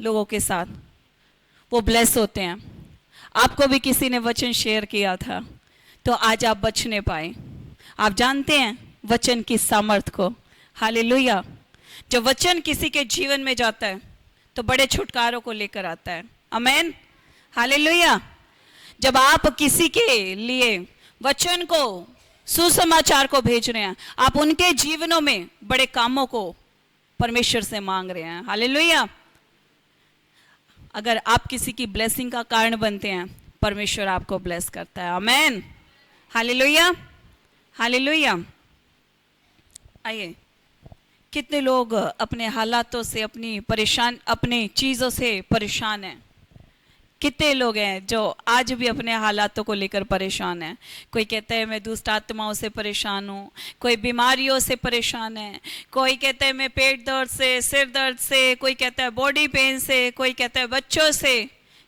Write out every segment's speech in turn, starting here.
लोगों के साथ, वो ब्लेस होते हैं। आपको भी किसी ने वचन शेयर किया था, तो आज आप बचने पाए। आप जानते हैं वचन की सामर्थ को। हालेलुया। जब वचन किसी के जीवन में जाता है तो बड़े छुटकारों को लेकर आता है। आमेन। हालेलुया। जब आप किसी के लिए वचन को, सुसमाचार को भेज रहे हैं, आप उनके जीवनों में बड़े कामों को परमेश्वर से मांग रहे हैं। हालेलुया। अगर आप किसी की ब्लेसिंग का कारण बनते हैं, परमेश्वर आपको ब्लेस करता है। आमेन। हालेलुया। हालेलुया। आइए, कितने लोग अपने हालातों से, अपनी चीज़ों से परेशान हैं। कितने लोग हैं जो आज भी अपने हालातों को लेकर परेशान हैं। कोई कहता है मैं दुष्ट आत्माओं से परेशान हूँ, कोई बीमारियों से परेशान है, कोई कहता है मैं पेट दर्द से, सिर दर्द से, कोई कहता है बॉडी पेन से, कोई कहता है बच्चों से।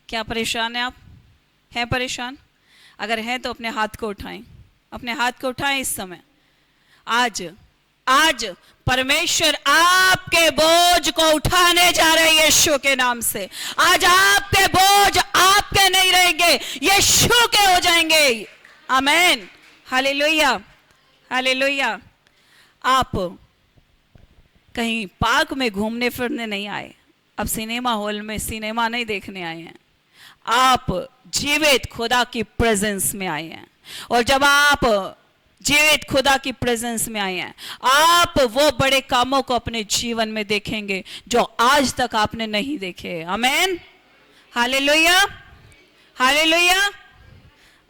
क्या परेशान है आप? हैं परेशान? अगर हैं तो अपने हाथ को उठाएं, अपने हाथ को उठाएं इस समय। आज परमेश्वर आपके बोझ को उठाने जा रहे हैं यीशु के नाम से। आज आपके बोझ आपके नहीं रहेंगे, यीशु के हो जाएंगे। आमेन। हालेलुया। हालेलुया। आप कहीं पार्क में घूमने फिरने नहीं आए, अब सिनेमा हॉल में सिनेमा नहीं देखने आए हैं। आप जीवित खुदा की प्रेजेंस में आए हैं। और जब आप जीवित खुदा की प्रेजेंस में आए हैं, आप वो बड़े कामों को अपने जीवन में देखेंगे जो आज तक आपने नहीं देखे। आमेन। हालेलुया। हालेलुया।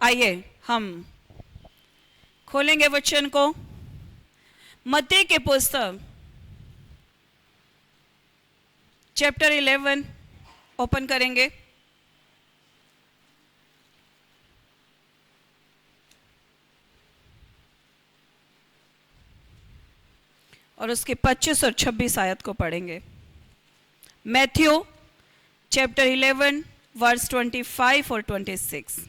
आइए हम खोलेंगे वचन को। मत्ती के पुस्तक चैप्टर 11 ओपन करेंगे। और उसके 25 और 26 आयत को पढ़ेंगे। मैथ्यू चैप्टर 11 वर्स 25 और 26।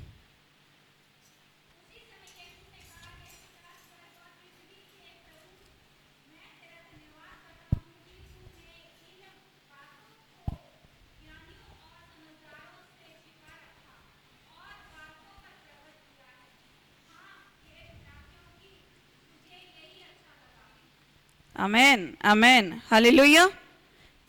आमेन। आमेन। हालेलुया।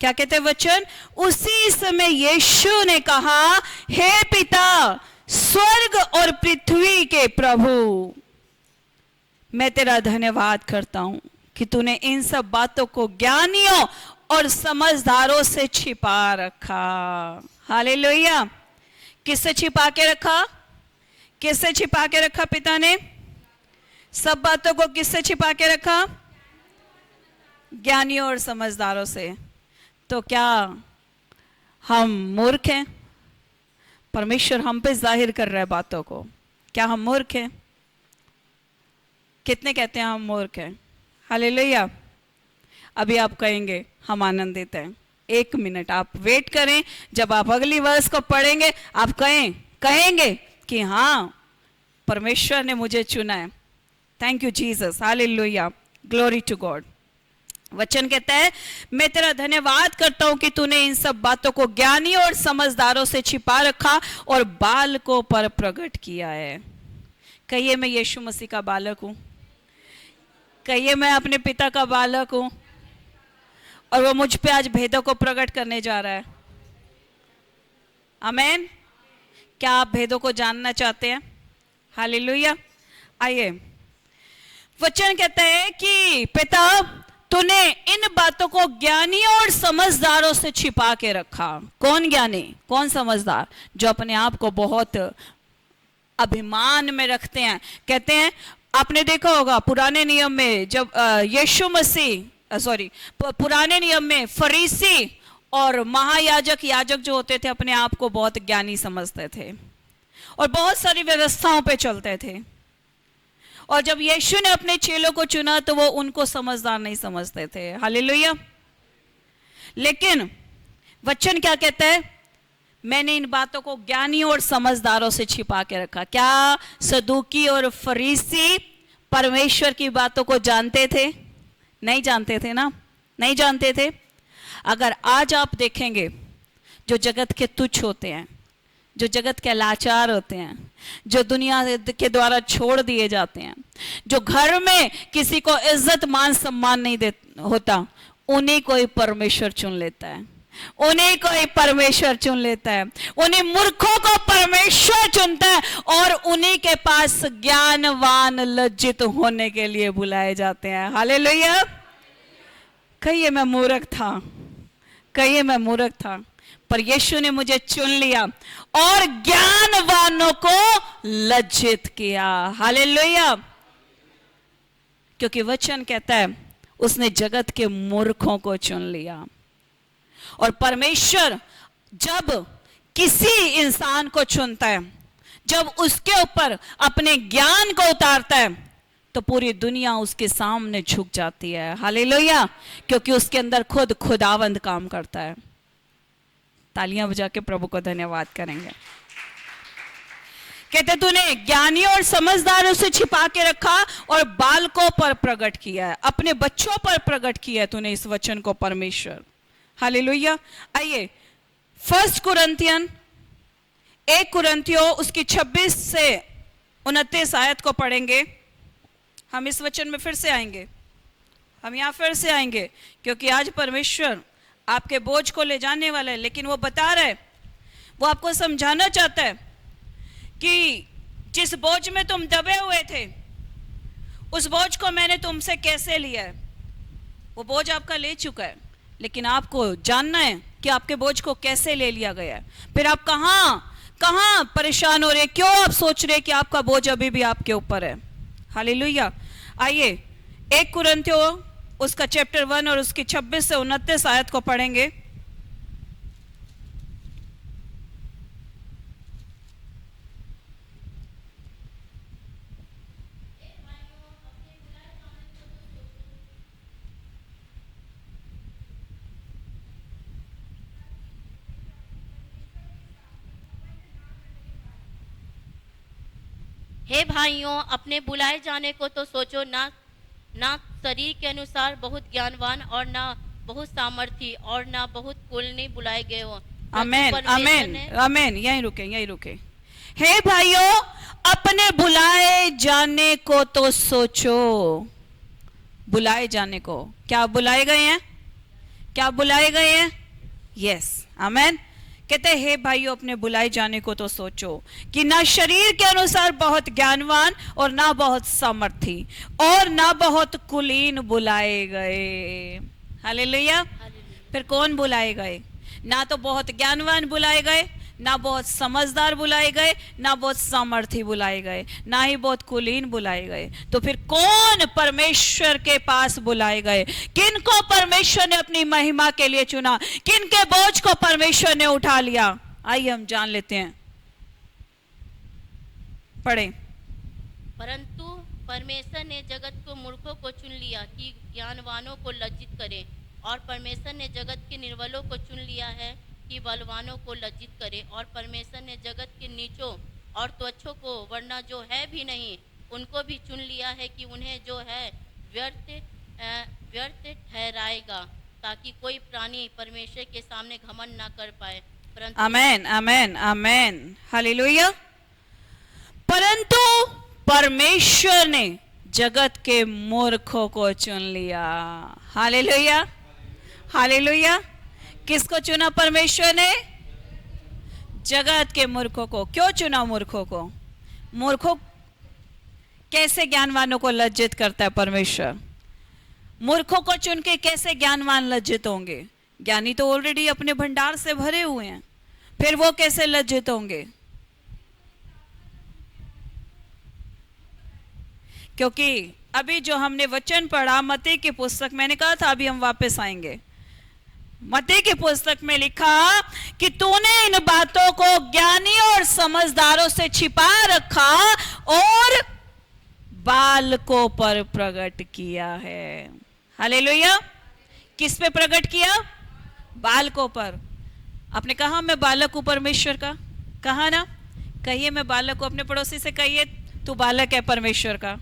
क्या कहते वचन? उसी समय यीशु ने कहा, हे पिता, स्वर्ग और पृथ्वी के प्रभु, मैं तेरा धन्यवाद करता हूं कि तूने इन सब बातों को ज्ञानियों और समझदारों से छिपा रखा। हालेलुया। किससे छिपा के रखा? किससे छिपा के रखा पिता ने? सब बातों को किससे छिपा के रखा? ज्ञानियों और समझदारों से। तो क्या हम मूर्ख हैं? परमेश्वर हम पे जाहिर कर रहा है बातों को। क्या हम मूर्ख हैं? कितने कहते हैं हम मूर्ख हैं? हालेलुया। अभी आप कहेंगे हम आनंदित हैं। एक मिनट आप वेट करें, जब आप अगली वर्स को पढ़ेंगे आप कहेंगे कि हाँ, परमेश्वर ने मुझे चुना है। Thank you Jesus. Hallelujah. Glory to God. वचन कहता है, मैं तेरा धन्यवाद करता हूं कि तूने इन सब बातों को ज्ञानियों और समझदारों से छिपा रखा और बालकों पर प्रकट किया है। कहिए मैं यीशु मसीह का बालक हूं। कहिए मैं अपने पिता का बालक हूं और वो मुझ पे आज भेदों को प्रकट करने जा रहा है। आमेन। क्या आप भेदों को जानना चाहते हैं? हालेलुया। आइए, वचन कहता है कि पिता, तूने इन बातों को ज्ञानियों और समझदारों से छिपा के रखा। कौन ज्ञानी, कौन समझदार? जो अपने आप को बहुत अभिमान में रखते हैं। कहते हैं, आपने देखा होगा पुराने नियम में जब यीशु मसीह पुराने नियम में फरीसी और महायाजक, याजक जो होते थे, अपने आप को बहुत ज्ञानी समझते थे और बहुत सारी व्यवस्थाओं पे चलते थे। और जब यीशु ने अपने चेलों को चुना तो वो उनको समझदार नहीं समझते थे। हालेलुया। लेकिन वचन क्या कहता है? मैंने इन बातों को ज्ञानियों और समझदारों से छिपा के रखा। क्या सदूकी और फरीसी परमेश्वर की बातों को जानते थे? नहीं जानते थे ना, नहीं जानते थे। अगर आज आप देखेंगे जो जगत के तुच्छ होते हैं, जो जगत के लाचार होते हैं, जो दुनिया के द्वारा छोड़ दिए जाते हैं, जो घर में किसी को इज्जत मान सम्मान नहीं दे होता, उन्हीं को ही परमेश्वर चुन लेता है, उन्हीं को ही परमेश्वर चुन लेता है, उन्हीं मूर्खों को परमेश्वर चुनता है और उन्हीं के पास ज्ञानवान लज्जित होने के लिए बुलाए जाते हैं। हालेलुया। कहिए मैं मूर्ख था, कहिए मैं मूर्ख था, पर यीशु ने मुझे चुन लिया और ज्ञानवानों को लज्जित किया। हालेलुया। क्योंकि वचन कहता है उसने जगत के मूर्खों को चुन लिया। और परमेश्वर जब किसी इंसान को चुनता है, जब उसके ऊपर अपने ज्ञान को उतारता है, तो पूरी दुनिया उसके सामने झुक जाती है। हालेलुया। क्योंकि उसके अंदर खुद खुदावंद काम करता है। तालियां बजा के प्रभु को धन्यवाद करेंगे। कहते तूने ज्ञानियों और समझदारों से छिपा के रखा और बालकों पर प्रकट किया है, अपने बच्चों पर प्रकट किया है तूने इस वचन को परमेश्वर। हालेलुया। आइए 1 कुरिन्थियन 1 कुरिन्थियों उसकी 26 से 29 आयत को पढ़ेंगे। हम इस वचन में फिर से आएंगे, हम यहां फिर से आएंगे, क्योंकि आज परमेश्वर आपके बोझ को ले जाने वाला है। लेकिन वो बता रहा है, वो आपको समझाना चाहता है कि जिस बोझ में तुम दबे हुए थे, उस बोझ को मैंने तुमसे कैसे लिया है। वो बोझ आपका ले चुका है, लेकिन आपको जानना है कि आपके बोझ को कैसे ले लिया गया है। फिर आप कहां परेशान हो रहे हैं, क्यों आप सोच रहे हैं कि आपका बोझ अभी भी आपके ऊपर है। हालेलुया। आइए 1 कुरिन्थियों उसका चैप्टर 1 और उसकी 26 से 29 आयत को पढ़ेंगे। हे भाइयों, अपने बुलाए जाने को तो सोचो, ना शरीर के अनुसार बहुत ज्ञानवान और ना बहुत सामर्थी और ना बहुत कुलीन बुलाए गए हो। आमेन आमेन आमेन। यहीं रुके। हे भाइयों, अपने बुलाए जाने को तो सोचो। बुलाए जाने को, क्या बुलाए गए हैं? क्या बुलाए गए हैं? यस, आमेन। कहते हैं हे भाइयों, अपने बुलाए जाने को तो सोचो कि ना शरीर के अनुसार बहुत ज्ञानवान और ना बहुत सामर्थी और ना बहुत कुलीन बुलाए गए। हालेलुया। फिर कौन बुलाए गए? ना तो बहुत ज्ञानवान बुलाए गए, ना बहुत समझदार बुलाए गए, ना बहुत सामर्थी बुलाए गए, ना ही बहुत कुलीन बुलाए गए। तो फिर कौन परमेश्वर के पास बुलाए गए? किनको परमेश्वर ने अपनी महिमा के लिए चुना? किनके बोझ को परमेश्वर ने उठा लिया? आइए हम जान लेते हैं, पढ़ें। परंतु परमेश्वर ने जगत को मूर्खों को चुन लिया कि ज्ञानवानों को लज्जित करे, और परमेश्वर ने जगत के निर्बलों को चुन लिया है कि बलवानों को लज्जित करे, और परमेश्वर ने जगत के नीचों और त्वचों को, वरना जो है भी नहीं, उनको भी चुन लिया है कि उन्हें जो है व्यर्थ ठहराएगा, ताकि कोई प्राणी परमेश्वर के सामने घमंड ना कर पाए। परंतु आमेन आमेन आमेन। हालेलुया। परंतु परमेश्वर ने जगत के मूर्खों को चुन लिया। Hallelujah hallelujah. किसको चुना परमेश्वर ने? जगत के मूर्खों को। क्यों चुना मूर्खों को? मूर्खों कैसे ज्ञानवानों को लज्जित करता है परमेश्वर? मूर्खों को चुन के कैसे ज्ञानवान लज्जित होंगे? ज्ञानी तो ऑलरेडी अपने भंडार से भरे हुए हैं, फिर वो कैसे लज्जित होंगे? क्योंकि अभी जो हमने वचन पढ़ा मत्ती की पुस्तक, मैंने कहा था अभी हम वापस आएंगे। मत्ती की पुस्तक में लिखा कि तूने इन बातों को ज्ञानी और समझदारों से छिपा रखा और बालकों पर प्रकट किया है। हालेलुया। किस पे प्रकट किया? बालकों पर। आपने कहा मैं बालक हूं परमेश्वर का, कहा ना? कहिए मैं बालक हूं। अपने पड़ोसी से कहिए तू बालक है परमेश्वर का।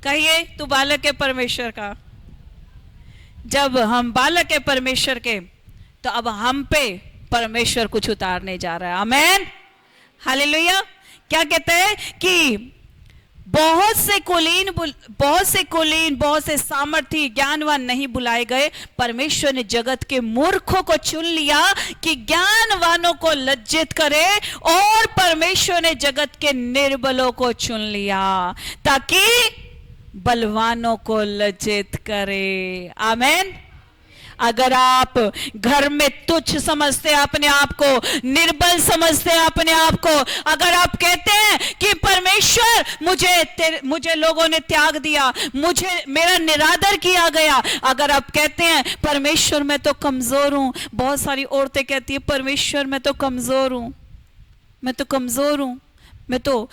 कहिए तू बालक है परमेश्वर का। जब हम बालक है परमेश्वर के, तो अब हम पे परमेश्वर कुछ उतारने जा रहा है। आमेन, हालेलुया। क्या कहते हैं कि बहुत से कुलीन, बहुत से सामर्थी, ज्ञानवान नहीं बुलाए गए। परमेश्वर ने जगत के मूर्खों को चुन लिया कि ज्ञानवानों को लज्जित करे, और परमेश्वर ने जगत के निर्बलों को चुन लिया ताकि बलवानों को लज्जित करे। आमेन। अगर आप घर में तुच्छ समझते हैं अपने आप को, निर्बल समझते हैं अपने आप को, अगर आप कहते हैं कि परमेश्वर मुझे लोगों ने त्याग दिया, मेरा निरादर किया गया, अगर आप कहते हैं परमेश्वर मैं तो कमजोर हूं, बहुत सारी औरतें कहती है परमेश्वर मैं तो कमजोर हूं, मैं तो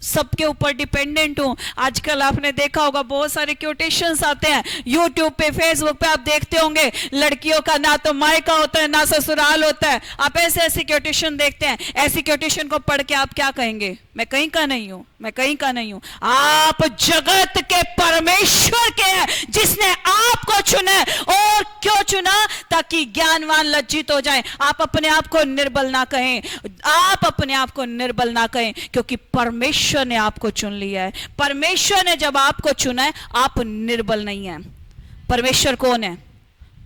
सबके ऊपर डिपेंडेंट हूं। आजकल आपने देखा होगा बहुत सारे क्योटेशंस आते हैं यूट्यूब पे, फेसबुक पे, आप देखते होंगे लड़कियों का ना तो मायका होता है ना ससुराल होता है। आप ऐसे क्योटेशन देखते हैं, ऐसी क्योटेशन को पढ़ के आप क्या कहेंगे? मैं कहीं का नहीं हूं, मैं कहीं का नहीं हूं। आप जगत के परमेश्वर के हैं जिसने आपको चुना। और क्यों चुना? ताकि ज्ञानवान लज्जित हो जाएं। आप अपने आप को निर्बल ना कहें, आप अपने आप को निर्बल ना कहें, क्योंकि परमेश्वर ने आपको चुन लिया है। परमेश्वर ने जब आपको चुना है, आप निर्बल नहीं हैं। परमेश्वर कौन है?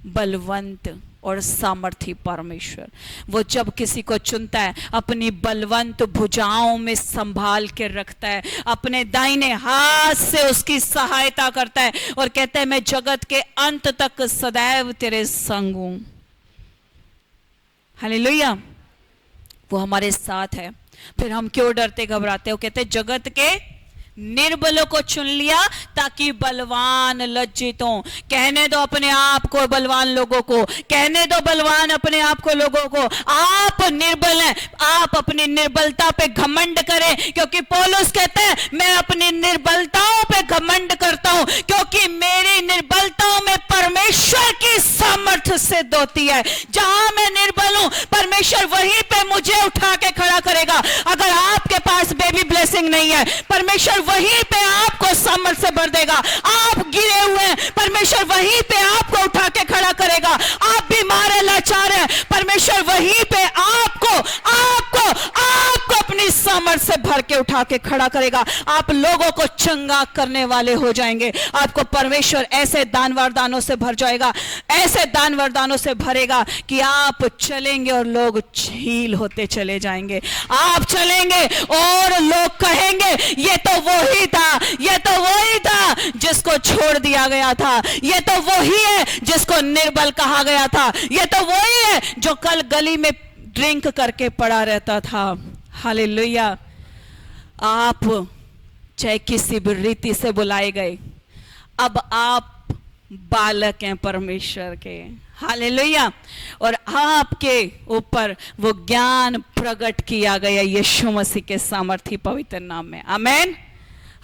बलवंत और सामर्थी परमेश्वर। वो जब किसी को चुनता है अपनी बलवंत भुजाओं में संभाल के रखता है, अपने दाहिने हाथ से उसकी सहायता करता है और कहता है मैं जगत के अंत तक सदैव तेरे संग हूं। हालेलुया। वो हमारे साथ है। फिर हम क्यों डरते घबराते? वो कहते हैं जगत के निर्बलों को चुन लिया ताकि बलवान लज्जित हो। कहने दो अपने आप को बलवान लोगों को, कहने दो बलवान अपने आप को लोगों को, आप निर्बल हैं। आप अपनी निर्बलता पे घमंड करें, क्योंकि पौलुस कहते हैं मैं अपनी निर्बलताओं पे घमंड करता हूं, क्योंकि मेरी निर्बलताओं में परमेश्वर की सामर्थ्य सिद्ध होती है। जहां मैं निर्बल हूं, परमेश्वर वहीं पे मुझे उठा के खड़ा करेगा। अगर आपके पास बेबी ब्लेसिंग नहीं है, परमेश्वर वहीं पे आपको सामर्थ से भर देगा। आप गिरे हुए हैं, परमेश्वर वहीं पे आपको उठा के खड़ा करेगा। आप बीमार हैं, लाचार हैं, परमेश्वर वहीं पे आपको अपनी सामर्थ से भर के उठा के खड़ा करेगा। आप लोगों को चंगा करने वाले हो जाएंगे। आपको परमेश्वर ऐसे दान वरदानों से भर जाएगा, ऐसे दान वरदानों से भरेगा कि आप चलेंगे और लोग झील होते चले जाएंगे। आप चलेंगे और लोग कहेंगे ये तो वही था, ये तो वही था जिसको छोड़ दिया गया था, ये तो वही है जिसको निर्बल कहा गया था, ये तो वही है जो कल गली में ड्रिंक करके पड़ा रहता था। हालेलुया। आप चाहे किसी भी रीति से बुलाए गए, अब आप बालक हैं परमेश्वर के। हालेलुया। और आपके ऊपर वो ज्ञान प्रकट किया गया यीशु मसीह के सामर्थी पवित्र नाम में। आमेन।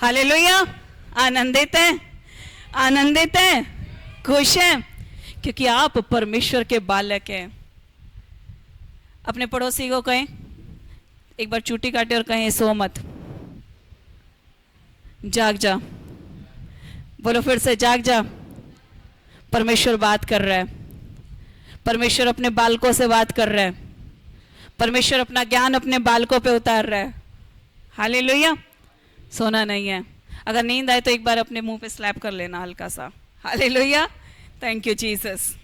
हालेलुया। आनंदित हैं? आनंदित हैं? खुश हैं? क्योंकि आप परमेश्वर के बालक हैं। अपने पड़ोसी को कहें, एक बार चूटी काटे और कहें सो मत, जाग जा। बोलो फिर से, जाग जा। परमेश्वर बात कर रहा है, परमेश्वर अपने बालकों से बात कर रहा है, परमेश्वर अपना ज्ञान अपने बालकों पे उतार रहा है। हालेलुया। सोना नहीं है। अगर नींद आए तो एक बार अपने मुंह पे स्लैप कर लेना हल्का सा। हालेलुया। Thank you Jesus.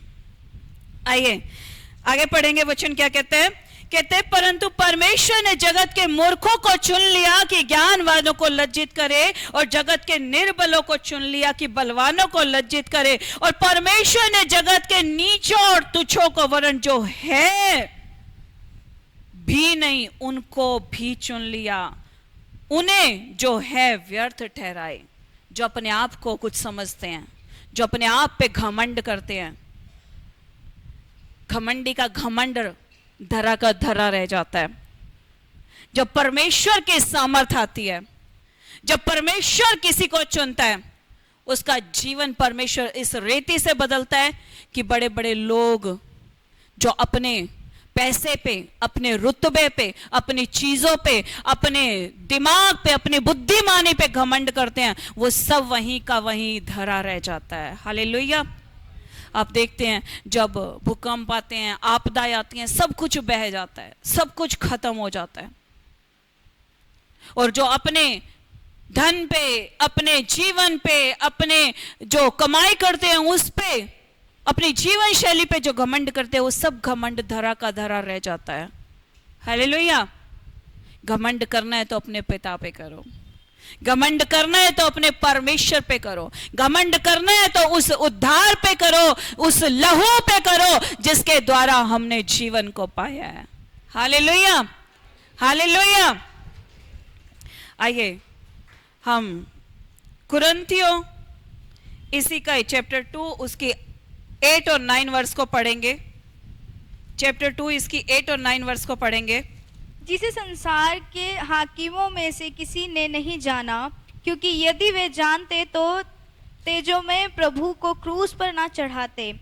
आइए आगे पढ़ेंगे। वचन क्या कहते हैं? कहते हैं परंतु परमेश्वर ने जगत के मूर्खों को चुन लिया कि ज्ञानवानों को लज्जित करे, और जगत के निर्बलों को चुन लिया कि बलवानों को लज्जित करे। और परमेश्वर ने जगत के नीचों और तुच्छों को, वरन जो है भी नहीं उनको भी चुन लिया, उन्हें जो है व्यर्थ ठहराए। जो अपने आप को कुछ समझते हैं, जो अपने आप पे घमंड करते हैं, घमंडी का घमंड धरा का धरा रह जाता है। जब परमेश्वर की सामर्थ आती है, जब परमेश्वर किसी को चुनता है, उसका जीवन परमेश्वर इस रीति से बदलता है कि बड़े बड़े लोग जो अपने पैसे पे, अपने रुतबे पे, अपनी चीजों पे, अपने दिमाग पे, अपनी बुद्धिमानी पे घमंड करते हैं, वो सब वहीं का वहीं धरा रह जाता है। हालेलुया। आप देखते हैं जब भूकंप आते हैं, आपदाएं आती हैं, सब कुछ बह जाता है, सब कुछ खत्म हो जाता है। और जो अपने धन पे, अपने जीवन पे, अपने जो कमाई करते हैं उस पे, अपनी जीवन शैली पे जो घमंड करते हैं, वो सब घमंड धरा का धरा रह जाता है। हालेलुया। घमंड करना है तो अपने पिता पे करो, घमंड करना है तो अपने परमेश्वर पे करो, घमंड करना है तो उस उद्धार पे करो, उस लहू पे करो जिसके द्वारा हमने जीवन को पाया है। Hallelujah, hallelujah. आइए हम कुरिन्थियों इसी का चैप्टर 2 उसकी 8 और 9 वर्स को पढ़ेंगे। चैप्टर 2 इसकी 8 और 9 वर्स को पढ़ेंगे। जिसे संसार के हाकिमों में से किसी ने नहीं जाना, क्योंकि यदि वे जानते तो तेजों में प्रभु को क्रूस पर ना चढ़ाते।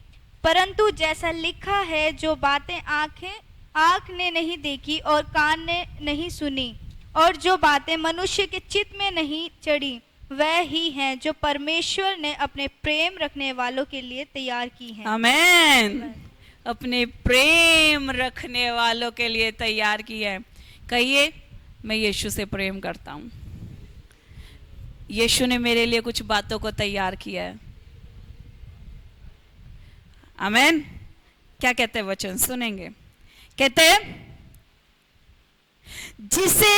परंतु जैसा लिखा है, जो बातें आँख ने नहीं देखी और कान ने नहीं सुनी, और जो बातें मनुष्य के चित्त में नहीं चढ़ी, वह ही हैं जो परमेश्वर ने अपने प्रेम रखने वालों के लिए तैयार की हैं। आमेन। अपने प्रेम रखने वालों के लिए तैयार की है। कहिए, मैं यीशु से प्रेम करता हूं। यीशु ने मेरे लिए कुछ बातों को तैयार किया है। आमेन। क्या कहते हैं वचन, सुनेंगे। कहते हैं, जिसे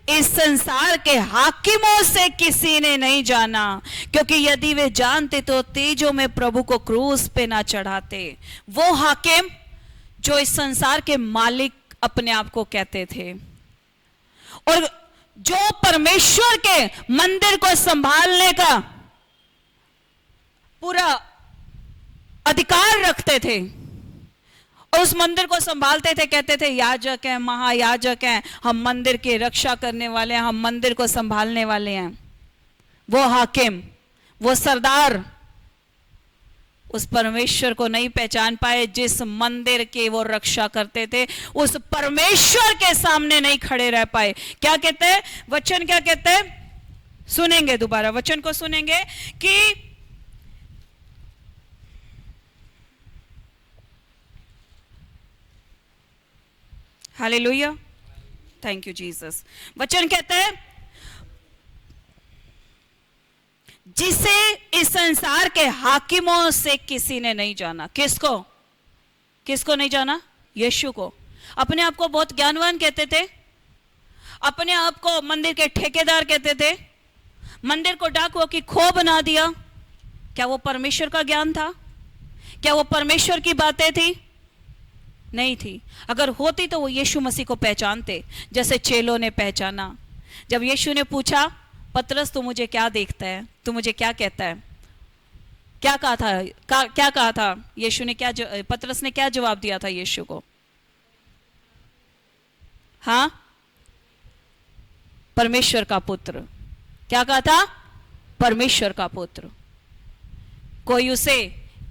इस संसार के हाकिमों से किसी ने नहीं जाना, क्योंकि यदि वे जानते तो तेजों में प्रभु को क्रूस पे ना चढ़ाते। वो हाकिम जो इस संसार के मालिक अपने आप को कहते थे और जो परमेश्वर के मंदिर को संभालने का पूरा अधिकार रखते थे और उस मंदिर को संभालते थे, कहते थे याजक हैं, महायाजक हैं, हम मंदिर की रक्षा करने वाले हैं, हम मंदिर को संभालने वाले हैं। वो हाकिम, वो सरदार उस परमेश्वर को नहीं पहचान पाए जिस मंदिर की वो रक्षा करते थे। उस परमेश्वर के सामने नहीं खड़े रह पाए। क्या कहते हैं वचन, क्या कहते हैं, सुनेंगे, दोबारा वचन को सुनेंगे कि हालेलुया, थैंक यू जीसस। वचन कहता है, जिसे इस संसार के हाकिमों से किसी ने नहीं जाना। किसको, किसको नहीं जाना? यीशु को। अपने आप को बहुत ज्ञानवान कहते थे, अपने आप को मंदिर के ठेकेदार कहते थे, मंदिर को डाकुओं की खो बना दिया। क्या वो परमेश्वर का ज्ञान था? क्या वो परमेश्वर की बातें थी? नहीं थी। अगर होती तो वो यीशु मसीह को पहचानते, जैसे चेलों ने पहचाना। जब यीशु ने पूछा, पतरस तू मुझे क्या देखता है, तू मुझे क्या कहता है, क्या कहा था, क्या कहा था यीशु ने, क्या पतरस ने क्या जवाब दिया था यीशु को? हाँ, परमेश्वर का पुत्र। क्या कहा था? परमेश्वर का पुत्र। कोई उसे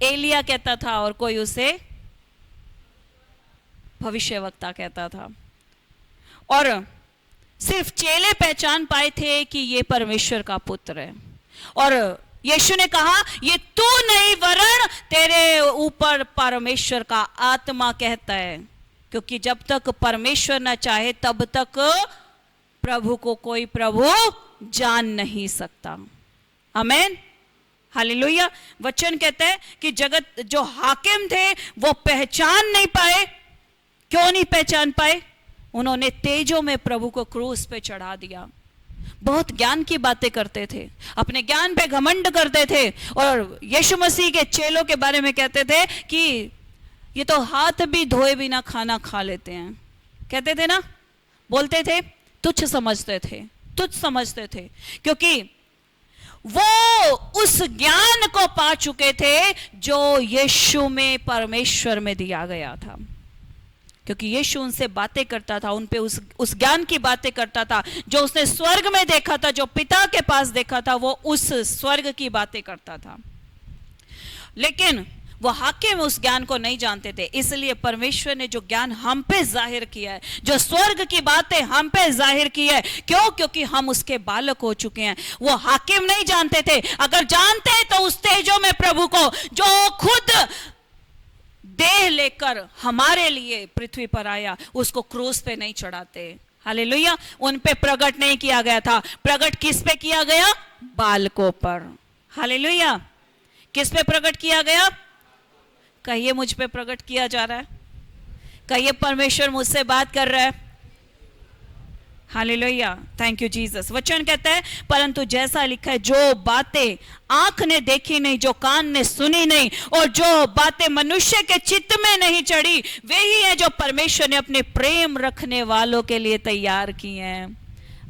एलिया कहता था और कोई उसे भविष्यवक्ता कहता था। और सिर्फ चेले पहचान पाए थे कि ये परमेश्वर का पुत्र है। और यीशु ने कहा, ये तू नहीं वरन तेरे ऊपर परमेश्वर का आत्मा कहता है, क्योंकि जब तक परमेश्वर न चाहे तब तक प्रभु को कोई प्रभु जान नहीं सकता। आमीन, हालेलुया। वचन कहता है कि जगत जो हाकिम थे वो पहचान नहीं पाए। क्यों नहीं पहचान पाए? उन्होंने तेजों में प्रभु को क्रूस पे चढ़ा दिया। बहुत ज्ञान की बातें करते थे, अपने ज्ञान पे घमंड करते थे और यीशु मसीह के चेलों के बारे में कहते थे कि ये तो हाथ भी धोए बिना खाना खा लेते हैं। कहते थे ना, बोलते थे, तुच्छ समझते थे, तुच्छ समझते थे, क्योंकि वो उस ज्ञान को पा चुके थे जो यीशु में, परमेश्वर में दिया गया था। क्योंकि यीशु उनसे बातें करता था, उन पे उस ज्ञान की बातें करता था जो उसने स्वर्ग में देखा था, जो पिता के पास देखा था, वो उस स्वर्ग की बातें करता था। लेकिन वो हाकिम उस ज्ञान को नहीं जानते थे। इसलिए परमेश्वर ने जो ज्ञान हम पे जाहिर किया है, जो स्वर्ग की बातें हम पे जाहिर की है, क्यों? क्योंकि हम उसके बालक हो चुके हैं। वो हाकिम नहीं जानते थे। अगर जानते तो उस तेजों में प्रभु को, जो खुद देह लेकर हमारे लिए पृथ्वी पर आया, उसको क्रूस पे नहीं चढ़ाते। हालेलुया। उन पे प्रकट नहीं किया गया था। प्रकट किस पे किया गया? बालकों पर। हालेलुया। किस पे प्रकट किया गया? कहिए मुझ पे प्रकट किया जा रहा है। कहिए परमेश्वर मुझसे बात कर रहा है। हालेलुया। Thank you Jesus. वचन कहता है परंतु जैसा लिखा है, जो बातें आंख ने देखी नहीं, जो कान ने सुनी नहीं, और जो बातें मनुष्य के चित्त में नहीं चढ़ी, वे ही है जो परमेश्वर ने अपने प्रेम रखने वालों के लिए तैयार की हैं।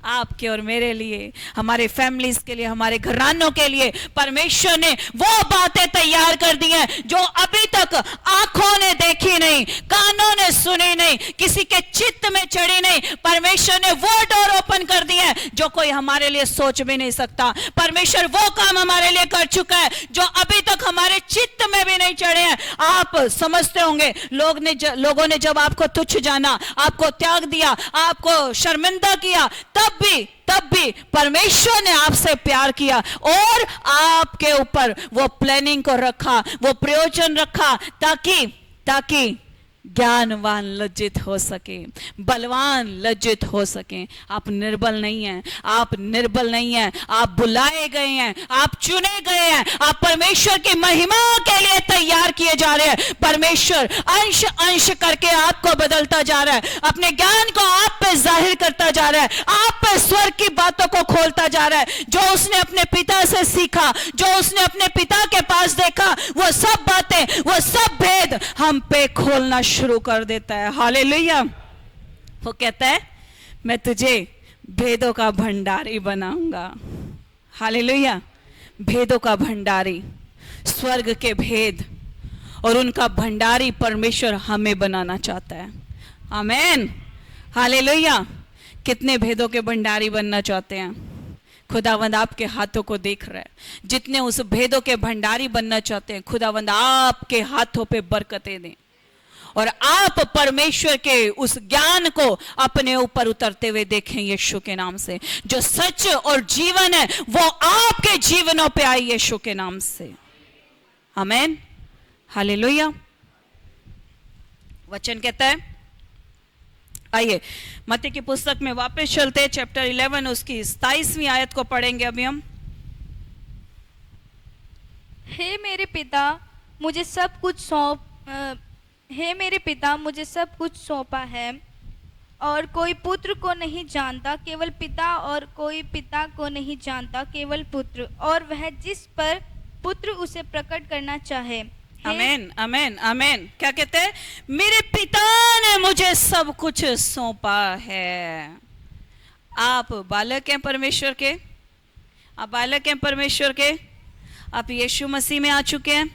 आपके और मेरे लिए, हमारे फैमिलीज के लिए, हमारे घरानों के लिए परमेश्वर ने वो बातें तैयार कर दी हैं जो अभी तक आंखों ने देखी नहीं, कानों ने सुनी नहीं, किसी के चित्त में चढ़ी नहीं। परमेश्वर ने वो डोर ओपन कर दी है जो कोई हमारे लिए सोच भी नहीं सकता। परमेश्वर वो काम हमारे लिए कर चुका है जो अभी तक हमारे चित्त में भी नहीं चढ़े हैं। आप समझते होंगे लोगों ने जब आपको तुच्छ जाना, आपको त्याग दिया, आपको शर्मिंदा किया, तब भी परमेश्वर ने आपसे प्यार किया और आपके ऊपर वो प्लानिंग को रखा, वो प्रयोजन रखा, ताकि ज्ञानवान लज्जित हो सके, बलवान लज्जित हो सके। आप निर्बल नहीं हैं, आप निर्बल नहीं हैं, आप बुलाए गए हैं, आप चुने गए हैं, आप परमेश्वर की महिमा के लिए तैयार किए जा रहे हैं। परमेश्वर अंश अंश करके आपको बदलता जा रहा है, अपने ज्ञान को आप पे जाहिर करता जा रहा है, आप पे स्वर्ग की बातों को खोलता जा रहा है। जो उसने अपने पिता से सीखा, जो उसने अपने पिता के पास देखा, वो सब बातें, वो सब भेद हम पे खोलना शुरू कर देता है। हालेलुया। वो कहता है मैं तुझे भेदों का भंडारी बनाऊंगा। हालेलुया। भेदों का भंडारी, स्वर्ग के भेद, और उनका भंडारी परमेश्वर हमें बनाना चाहता है। आमीन। हालेलुया। कितने भेदों के भंडारी बनना चाहते हैं? खुदावंद आपके हाथों को देख रहा है। जितने उस भेदों के भंडारी बनना चाहते हैं, खुदावंद आपके हाथों पे बरकतें दें और आप परमेश्वर के उस ज्ञान को अपने ऊपर उतरते हुए देखें यीशु के नाम से। जो सच और जीवन है वो आपके जीवनों पे आए यीशु के नाम से। आमीन। हालेलुया। वचन कहता है, आइए मत्ती की पुस्तक में वापस चलते हैं, चैप्टर 11 उसकी 27वीं आयत को पढ़ेंगे अभी हम। हे मेरे पिता मुझे सब कुछ सौंपा है, और कोई पुत्र को नहीं जानता केवल पिता, और कोई पिता को नहीं जानता केवल पुत्र, और वह जिस पर पुत्र उसे प्रकट करना चाहे। आमीन, आमीन, आमीन। क्या कहते हैं? मेरे पिता ने मुझे सब कुछ सौंपा है। आप बालक हैं परमेश्वर के, आप बालक हैं परमेश्वर के, आप यीशु मसीह में आ चुके हैं।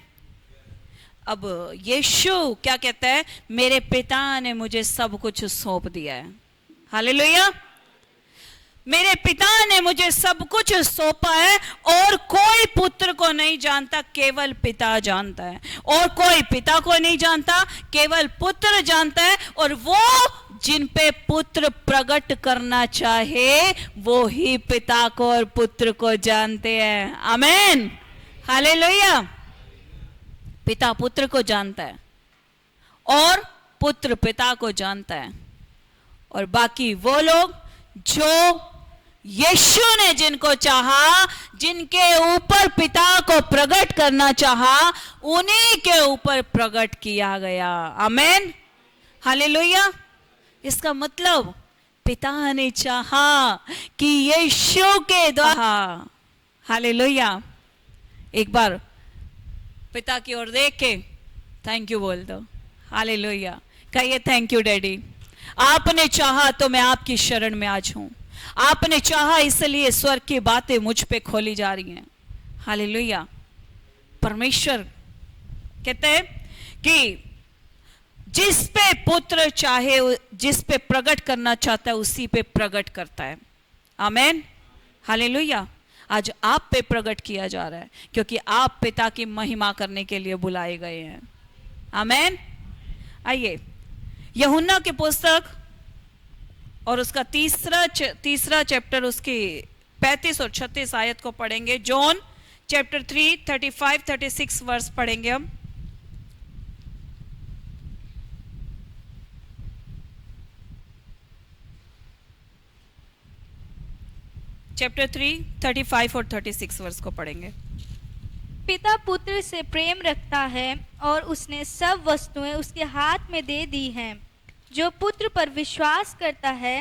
अब यीशु क्या कहता है? मेरे पिता ने मुझे सब कुछ सौंप दिया है। हालेलुया। मेरे पिता ने मुझे सब कुछ सौंपा है, और कोई पुत्र को नहीं जानता केवल पिता जानता है, और कोई पिता को नहीं जानता केवल पुत्र जानता है, और वो जिन पे पुत्र प्रकट करना चाहे वो ही पिता को और पुत्र को जानते हैं। आमीन। हालेलुया। पिता पुत्र को जानता है और पुत्र पिता को जानता है, और बाकी वो लोग जो यीशु ने जिनको चाहा, जिनके ऊपर पिता को प्रकट करना चाहा, उन्हीं के ऊपर प्रकट किया गया। आमीन। हालेलुया। इसका मतलब पिता ने चाहा कि यीशु के द्वारा, हालेलुया, एक बार पिता की ओर देख के थैंक यू बोल दो। हालेलुया। कहिए थैंक यू डैडी, आपने चाहा तो मैं आपकी शरण में आज हूं, आपने चाहा इसलिए स्वर्ग की बातें मुझ पे खोली जा रही हैं। हालेलुया। परमेश्वर कहते हैं कि जिस पे पुत्र चाहे, जिस पे प्रकट करना चाहता है उसी पे प्रकट करता है। आमीन। हालेलुया। आज आप पे प्रकट किया जा रहा है क्योंकि आप पिता की महिमा करने के लिए बुलाए गए हैं। आमीन। आइए यूहन्ना की पुस्तक और उसका तीसरा चैप्टर, उसकी 35 और 36 आयत को पढ़ेंगे। जॉन चैप्टर 3 35-36 वर्स पढ़ेंगे हम। चैप्टर 3 35 और 36 वर्ष को पढ़ेंगे। पिता पुत्र से प्रेम रखता है और उसने सब वस्तुएं उसके हाथ में दे दी हैं। जो पुत्र पर विश्वास करता है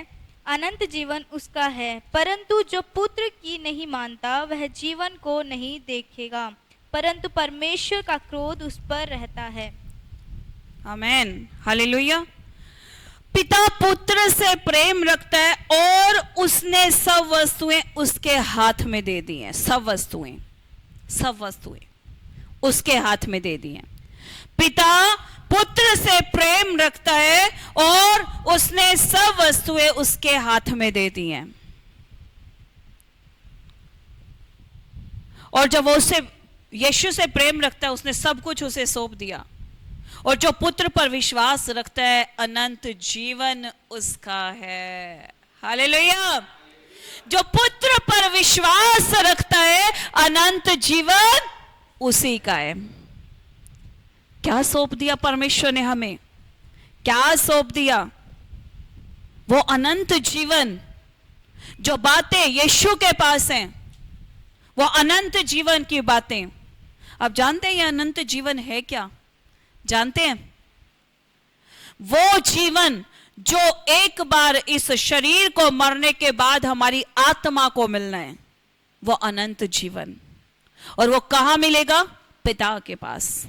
अनंत जीवन उसका है, परंतु जो पुत्र की नहीं मानता वह जीवन को नहीं देखेगा, परंतु परमेश्वर का क्रोध उस पर रहता है। आमेन, हालेलुया। पिता पुत्र से प्रेम रखता है और उसने सब वस्तुएं उसके हाथ में दे दी हैं। सब वस्तुएं उसके हाथ में दे दी हैं। पिता पुत्र से प्रेम रखता है और उसने सब वस्तुएं उसके हाथ में दे दी हैं। और जब वो उससे यीशु से प्रेम रखता है, उसने सब कुछ उसे सौंप दिया। और जो पुत्र पर विश्वास रखता है अनंत जीवन उसका है। हालेलुया। जो पुत्र पर विश्वास रखता है अनंत जीवन उसी का है। क्या सौंप दिया परमेश्वर ने हमें? क्या सौंप दिया? वो अनंत जीवन। जो बातें यीशु के पास हैं वो अनंत जीवन की बातें। अब जानते हैं ये अनंत जीवन है क्या? जानते हैं? वो जीवन जो एक बार इस शरीर को मरने के बाद हमारी आत्मा को मिलना है, वो अनंत जीवन। और वो कहां मिलेगा? पिता के पास।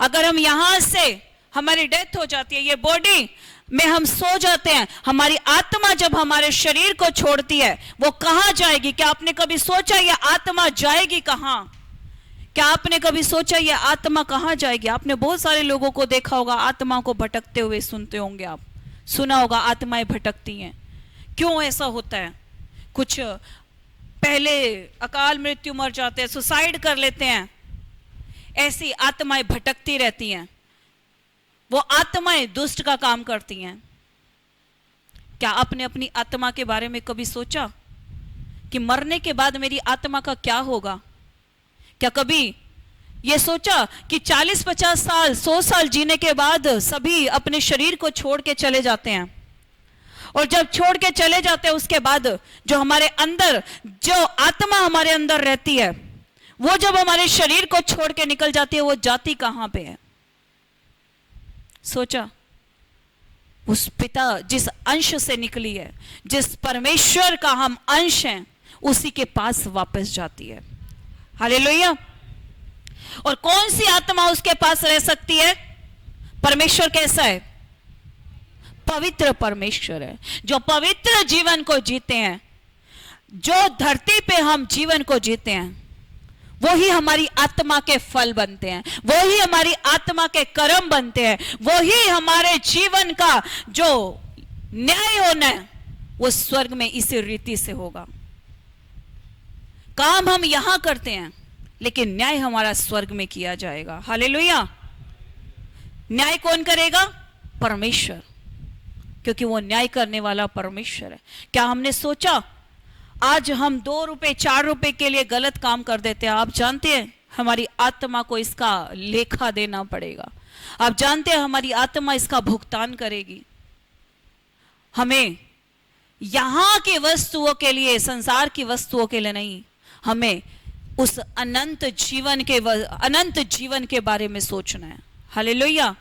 अगर हम यहां से हमारी डेथ हो जाती है, ये बॉडी में हम सो जाते हैं, हमारी आत्मा जब हमारे शरीर को छोड़ती है वो कहां जाएगी? क्या आपने कभी सोचा ये आत्मा जाएगी कहां? क्या आपने कभी सोचा ये आत्मा कहां जाएगी? आपने बहुत सारे लोगों को देखा होगा आत्मा को भटकते हुए, सुनते होंगे, आप सुना होगा आत्माएं भटकती हैं। क्यों ऐसा होता है? कुछ पहले अकाल मृत्यु मर जाते हैं, सुसाइड कर लेते हैं, ऐसी आत्माएं भटकती रहती हैं। वो आत्माएं दुष्ट का काम करती हैं। क्या आपने अपनी आत्मा के बारे में कभी सोचा कि मरने के बाद मेरी आत्मा का क्या होगा? क्या कभी ये सोचा कि 40-50 साल 100 साल जीने के बाद सभी अपने शरीर को छोड़ के चले जाते हैं, और जब छोड़ के चले जाते हैं उसके बाद जो हमारे अंदर, जो आत्मा हमारे अंदर रहती है, वो जब हमारे शरीर को छोड़ के निकल जाती है वो जाती कहां पे है? सोचा? उस पिता जिस अंश से निकली है, जिस परमेश्वर का हम अंश हैं, उसी के पास वापस जाती है। हालेलुया। और कौन सी आत्मा उसके पास रह सकती है? परमेश्वर कैसा है? पवित्र परमेश्वर है, जो पवित्र जीवन को जीते हैं। जो धरती पे हम जीवन को जीते हैं वो ही हमारी आत्मा के फल बनते हैं, वो ही हमारी आत्मा के कर्म बनते हैं, वो ही हमारे जीवन का जो न्याय होना है वो स्वर्ग में इसी रीति से होगा। काम हम यहां करते हैं लेकिन न्याय हमारा स्वर्ग में किया जाएगा। हालेलुया। न्याय कौन करेगा? परमेश्वर, क्योंकि वो न्याय करने वाला परमेश्वर है। क्या हमने सोचा आज हम 2 रुपए 4 रुपए के लिए गलत काम कर देते हैं? आप जानते हैं हमारी आत्मा को इसका लेखा देना पड़ेगा। आप जानते हैं हमारी आत्मा इसका भुगतान करेगी। हमें यहां की वस्तुओं के लिए, संसार की वस्तुओं के लिए नहीं, हमें उस अनंत जीवन के बारे में सोचना है। हालेलुया।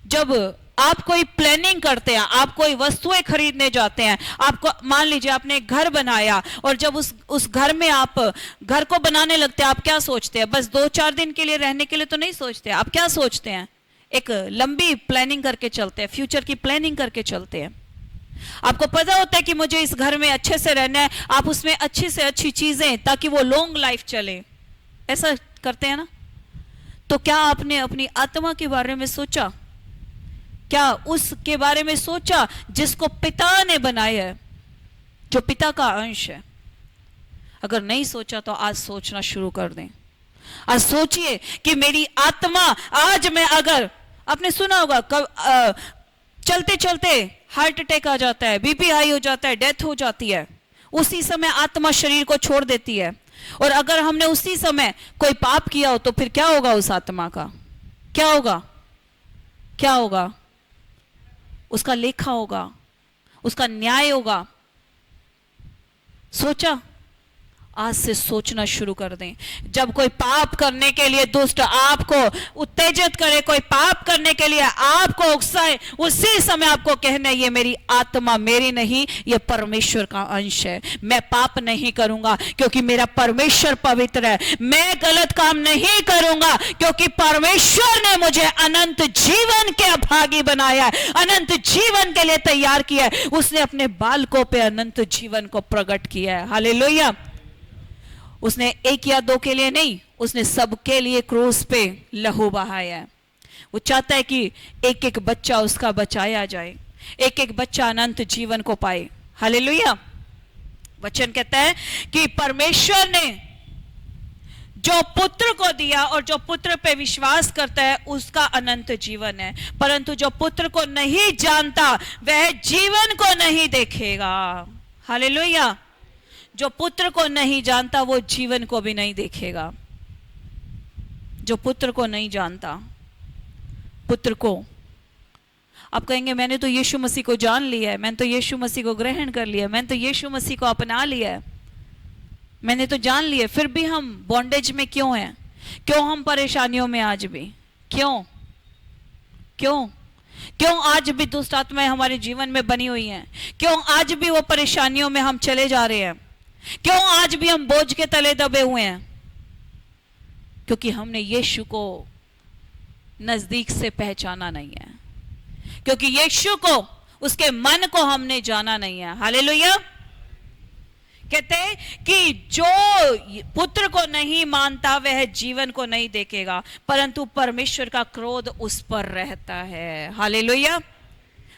जब आप कोई प्लानिंग करते हैं, आप कोई वस्तुएं खरीदने जाते हैं, आपको मान लीजिए आपने एक घर बनाया, और जब उस घर में आप घर को बनाने लगते हैं, आप क्या सोचते हैं? बस 2-4 दिन के लिए रहने के लिए तो नहीं सोचते। आप क्या सोचते हैं? एक लंबी प्लानिंग करके चलते हैं, फ्यूचर की प्लानिंग करके चलते हैं। आपको पता होता है कि मुझे इस घर में अच्छे से रहना है, आप उसमें अच्छी से अच्छी चीजें, ताकि वो लॉन्ग लाइफ चले, ऐसा करते हैं ना? तो क्या आपने अपनी आत्मा के बारे में सोचा? क्या उसके बारे में सोचा जिसको पिता ने बनाया है, जो पिता का अंश है? अगर नहीं सोचा तो आज सोचना शुरू कर दें। आज सोचिए कि मेरी आत्मा, आज मैं, अगर आपने सुना होगा चलते चलते हार्ट अटैक आ जाता है, बीपी हाई हो जाता है, डेथ हो जाती है, उसी समय आत्मा शरीर को छोड़ देती है। और अगर हमने उसी समय कोई पाप किया हो तो फिर क्या होगा? उस आत्मा का क्या होगा? क्या होगा? उसका लेखा होगा, उसका न्याय होगा। सोचा? आज से सोचना शुरू कर दें। जब कोई पाप करने के लिए दुष्ट आपको उत्तेजित करे, कोई पाप करने के लिए आपको उकसाए, उसी समय आपको कहना ये मेरी आत्मा मेरी नहीं, ये परमेश्वर का अंश है। मैं पाप नहीं करूंगा क्योंकि मेरा परमेश्वर पवित्र है। मैं गलत काम नहीं करूंगा क्योंकि परमेश्वर ने मुझे अनंत जीवन के अभागी बनाया है, अनंत जीवन के लिए तैयार किया है। उसने अपने बालकों पे अनंत जीवन को प्रकट किया है। हालेलुया। उसने एक या दो के लिए नहीं, उसने सबके लिए क्रूस पे लहू बहाया है। वो चाहता है कि एक एक बच्चा उसका बचाया जाए, एक एक बच्चा अनंत जीवन को पाए। हालेलुया। वचन कहता है कि परमेश्वर ने जो पुत्र को दिया और जो पुत्र पे विश्वास करता है उसका अनंत जीवन है, परंतु जो पुत्र को नहीं जानता वह जीवन को नहीं देखेगा। हालेलुया। जो पुत्र को नहीं जानता वो जीवन को भी नहीं देखेगा। जो पुत्र को नहीं जानता, पुत्र को, आप कहेंगे मैंने तो यीशु मसीह को जान लिया है, मैंने तो यीशु मसीह को ग्रहण कर लिया, मैंने तो यीशु मसीह को अपना लिया है, मैंने तो जान लिया, फिर भी हम बॉन्डेज में क्यों हैं? क्यों हम परेशानियों में आज भी? क्यों क्यों क्यों आज भी दुष्ट आत्माएं हमारे जीवन में बनी हुई हैं? क्यों आज भी वो परेशानियों में हम चले जा रहे हैं? क्यों आज भी हम बोझ के तले दबे हुए हैं? क्योंकि हमने यीशु को नजदीक से पहचाना नहीं है, क्योंकि यीशु को, उसके मन को हमने जाना नहीं है। हालेलुया। कहते हैं कि जो पुत्र को नहीं मानता वह जीवन को नहीं देखेगा, परंतु परमेश्वर का क्रोध उस पर रहता है। हालेलुया।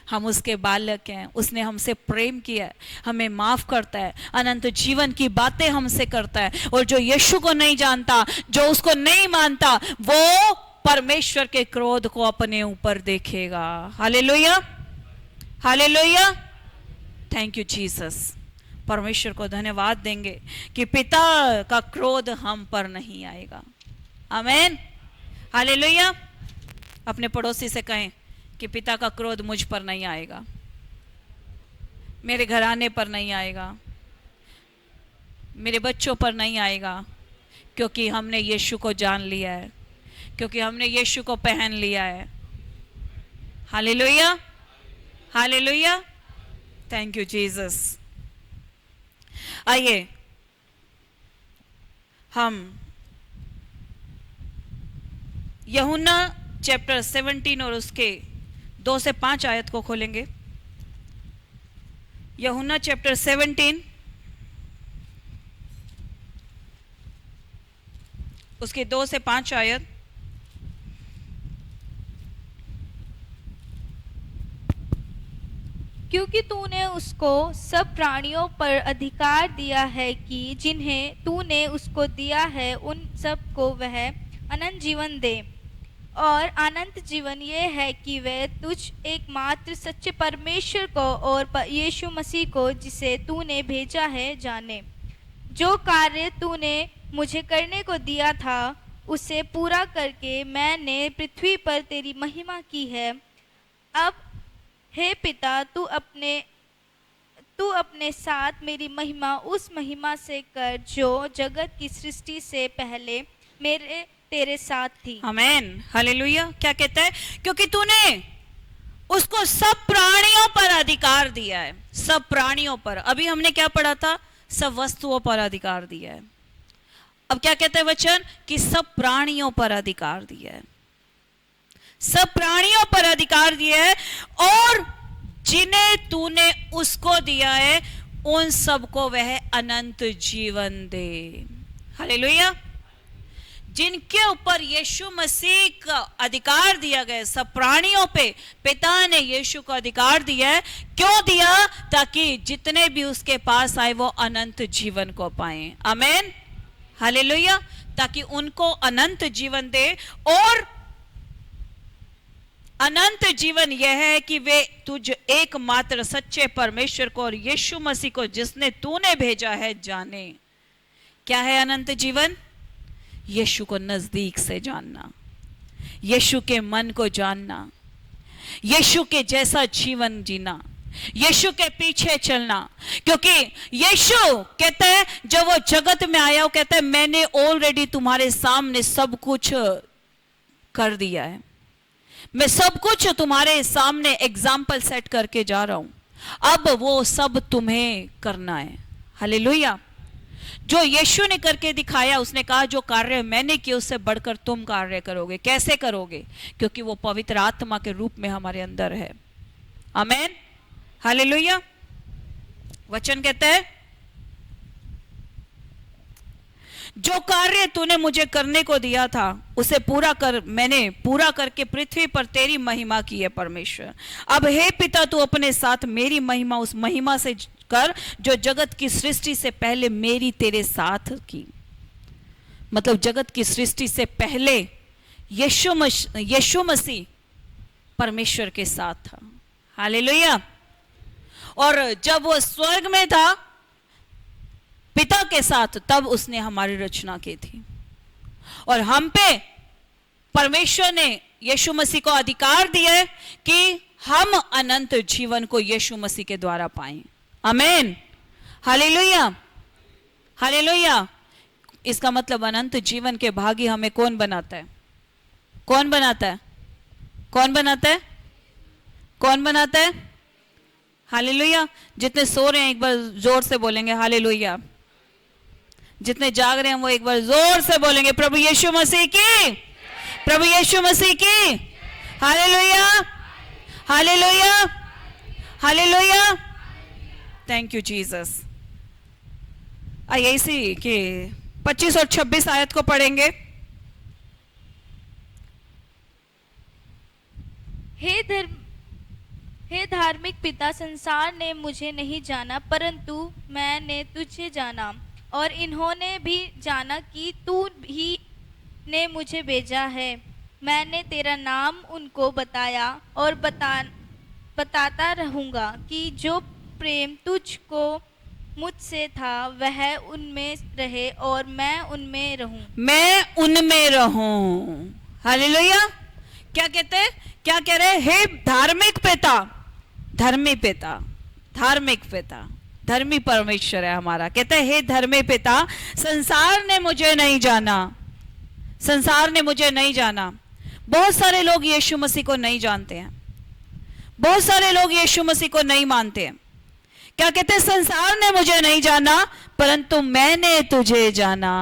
हम उसके बालक हैं, उसने हमसे प्रेम किया है, हमें माफ करता है, अनंत जीवन की बातें हमसे करता है। और जो यीशु को नहीं जानता, जो उसको नहीं मानता, वो परमेश्वर के क्रोध को अपने ऊपर देखेगा। Hallelujah. Hallelujah. Thank you Jesus. परमेश्वर को धन्यवाद देंगे कि पिता का क्रोध हम पर नहीं आएगा। आमीन। हालेलुया। अपने पड़ोसी से कहें कि पिता का क्रोध मुझ पर नहीं आएगा, मेरे घराने पर नहीं आएगा, मेरे बच्चों पर नहीं आएगा, क्योंकि हमने यीशु को जान लिया है, क्योंकि हमने यीशु को पहन लिया है। Hallelujah. Hallelujah. Thank you Jesus. आइए हम यूहन्ना चैप्टर 17 और उसके 2 से 5 आयत को खोलेंगे। यूहन्ना चैप्टर 17 उसके 2 से 5 आयत। क्योंकि तूने उसको सब प्राणियों पर अधिकार दिया है कि जिन्हें तूने उसको दिया है उन सब को वह अनंत जीवन दे। और अनंत जीवन यह है कि वे तुझ एकमात्र सच्चे परमेश्वर को और यीशु मसीह को जिसे तूने भेजा है जाने। जो कार्य तूने मुझे करने को दिया था उसे पूरा करके मैंने पृथ्वी पर तेरी महिमा की है। अब हे पिता, तू अपने साथ मेरी महिमा उस महिमा से कर जो जगत की सृष्टि से पहले मेरे तेरे साथ थी। आमीन। हालेलुया। क्या कहता है? क्योंकि तूने उसको सब प्राणियों पर अधिकार दिया है। सब प्राणियों पर। अभी हमने क्या पढ़ा था? सब वस्तुओं पर अधिकार दिया है। अब क्या कहता है वचन? कि सब प्राणियों पर अधिकार दिया है। सब प्राणियों पर अधिकार दिया है, और जिन्हें तूने उसको दिया है उन सबको वह अनंत जीवन दे। हालेलुया। जिनके ऊपर यीशु मसीह का अधिकार दिया गया, सब प्राणियों पे पिता ने यीशु को अधिकार दिया है। क्यों दिया? ताकि जितने भी उसके पास आए वो अनंत जीवन को पाएं। आमीन। हालेलुया। ताकि उनको अनंत जीवन दे। और अनंत जीवन यह है कि वे तुझ एकमात्र सच्चे परमेश्वर को और यीशु मसीह को जिसने तूने भेजा है जाने। क्या है अनंत जीवन? यीशु को नजदीक से जानना, यीशु के मन को जानना, यीशु के जैसा जीवन जीना, यीशु के पीछे चलना। क्योंकि यीशु कहते हैं जब वो जगत में आया, वो कहता है मैंने ऑलरेडी तुम्हारे सामने सब कुछ कर दिया है, मैं सब कुछ तुम्हारे सामने एग्जाम्पल सेट करके जा रहा हूं, अब वो सब तुम्हें करना है। हालेलुया। जो यीशु ने करके दिखाया, उसने कहा जो कार्य मैंने किए उससे बढ़कर तुम कार्य करोगे। कैसे करोगे? क्योंकि वो पवित्र आत्मा के रूप में हमारे अंदर है। आमीन, हालेलुया। वचन कहता है जो कार्य तूने मुझे करने को दिया था उसे पूरा कर, मैंने पूरा करके पृथ्वी पर तेरी महिमा की है परमेश्वर। अब हे पिता तू अपने साथ मेरी महिमा उस महिमा से कर जो जगत की सृष्टि से पहले मेरी तेरे साथ की। मतलब जगत की सृष्टि से पहले यीशु मसीह परमेश्वर के साथ था। हालेलुया। और जब वो स्वर्ग में था पिता के साथ, तब उसने हमारी रचना की थी। और हम पे परमेश्वर ने यीशु मसीह को अधिकार दिया है कि हम अनंत जीवन को यीशु मसीह के द्वारा पाएं। आमीन, हालेलुया, हालेलुया। इसका मतलब अनंत जीवन के भागी हमें कौन बनाता है? कौन बनाता है? कौन बनाता है? कौन बनाता है? हालेलुया। जितने सो रहे हैं एक बार जोर से बोलेंगे हालेलुया। जितने जाग रहे हैं वो एक बार जोर से बोलेंगे प्रभु यीशु मसीह की, प्रभु यीशु मसीह की। Hallelujah, hallelujah, hallelujah. Thank you Jesus. आइए इसी के 25 और 26 आयत को पढ़ेंगे। हे धार्मिक पिता, संसार ने मुझे नहीं जाना परंतु मैंने तुझे जाना, और इन्होंने भी जाना कि तू ही ने मुझे भेजा है। मैंने तेरा नाम उनको बताया और बताता रहूंगा कि जो प्रेम तुझको मुझसे था वह उनमें रहे और मैं उनमें रहूं। मैं उनमें रहूं। हालेलुया। क्या कहते हैं? क्या कह रहे? हे धार्मिक पिता, धर्मी पिता, धार्मिक पिता, धर्मी परमेश्वर है हमारा। कहते हैं हे धर्मी पिता, संसार ने मुझे नहीं जाना, संसार ने मुझे नहीं जाना। बहुत सारे लोग यीशु मसीह को नहीं जानते हैं, बहुत सारे लोग यीशु मसीह को नहीं मानते हैं। क्या कहते हैं? संसार ने मुझे नहीं जाना परंतु मैंने तुझे जाना।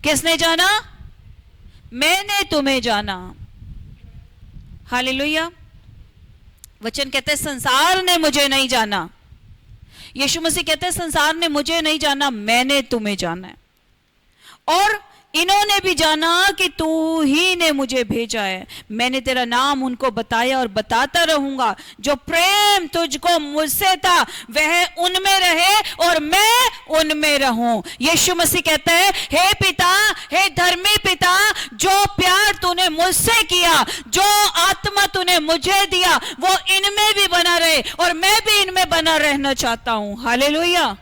किसने जाना? मैंने तुम्हें जाना। हालेलुया। वचन कहते हैं संसार ने मुझे नहीं जाना। यीशु मसीह कहते हैं संसार ने मुझे नहीं जाना, मैंने तुम्हें जाना है। और इन्होंने भी जाना कि तू ही ने मुझे भेजा है। मैंने तेरा नाम उनको बताया और बताता रहूंगा। जो प्रेम तुझको मुझसे था वह उनमें रहे और मैं उनमें रहूं। यीशु मसीह कहते हैं हे पिता, हे धर्मी पिता, जो प्यार तूने मुझसे किया, जो आत्मा तूने मुझे दिया, वो इनमें भी बना रहे और मैं भी इनमें बना रहना चाहता हूं। Hallelujah,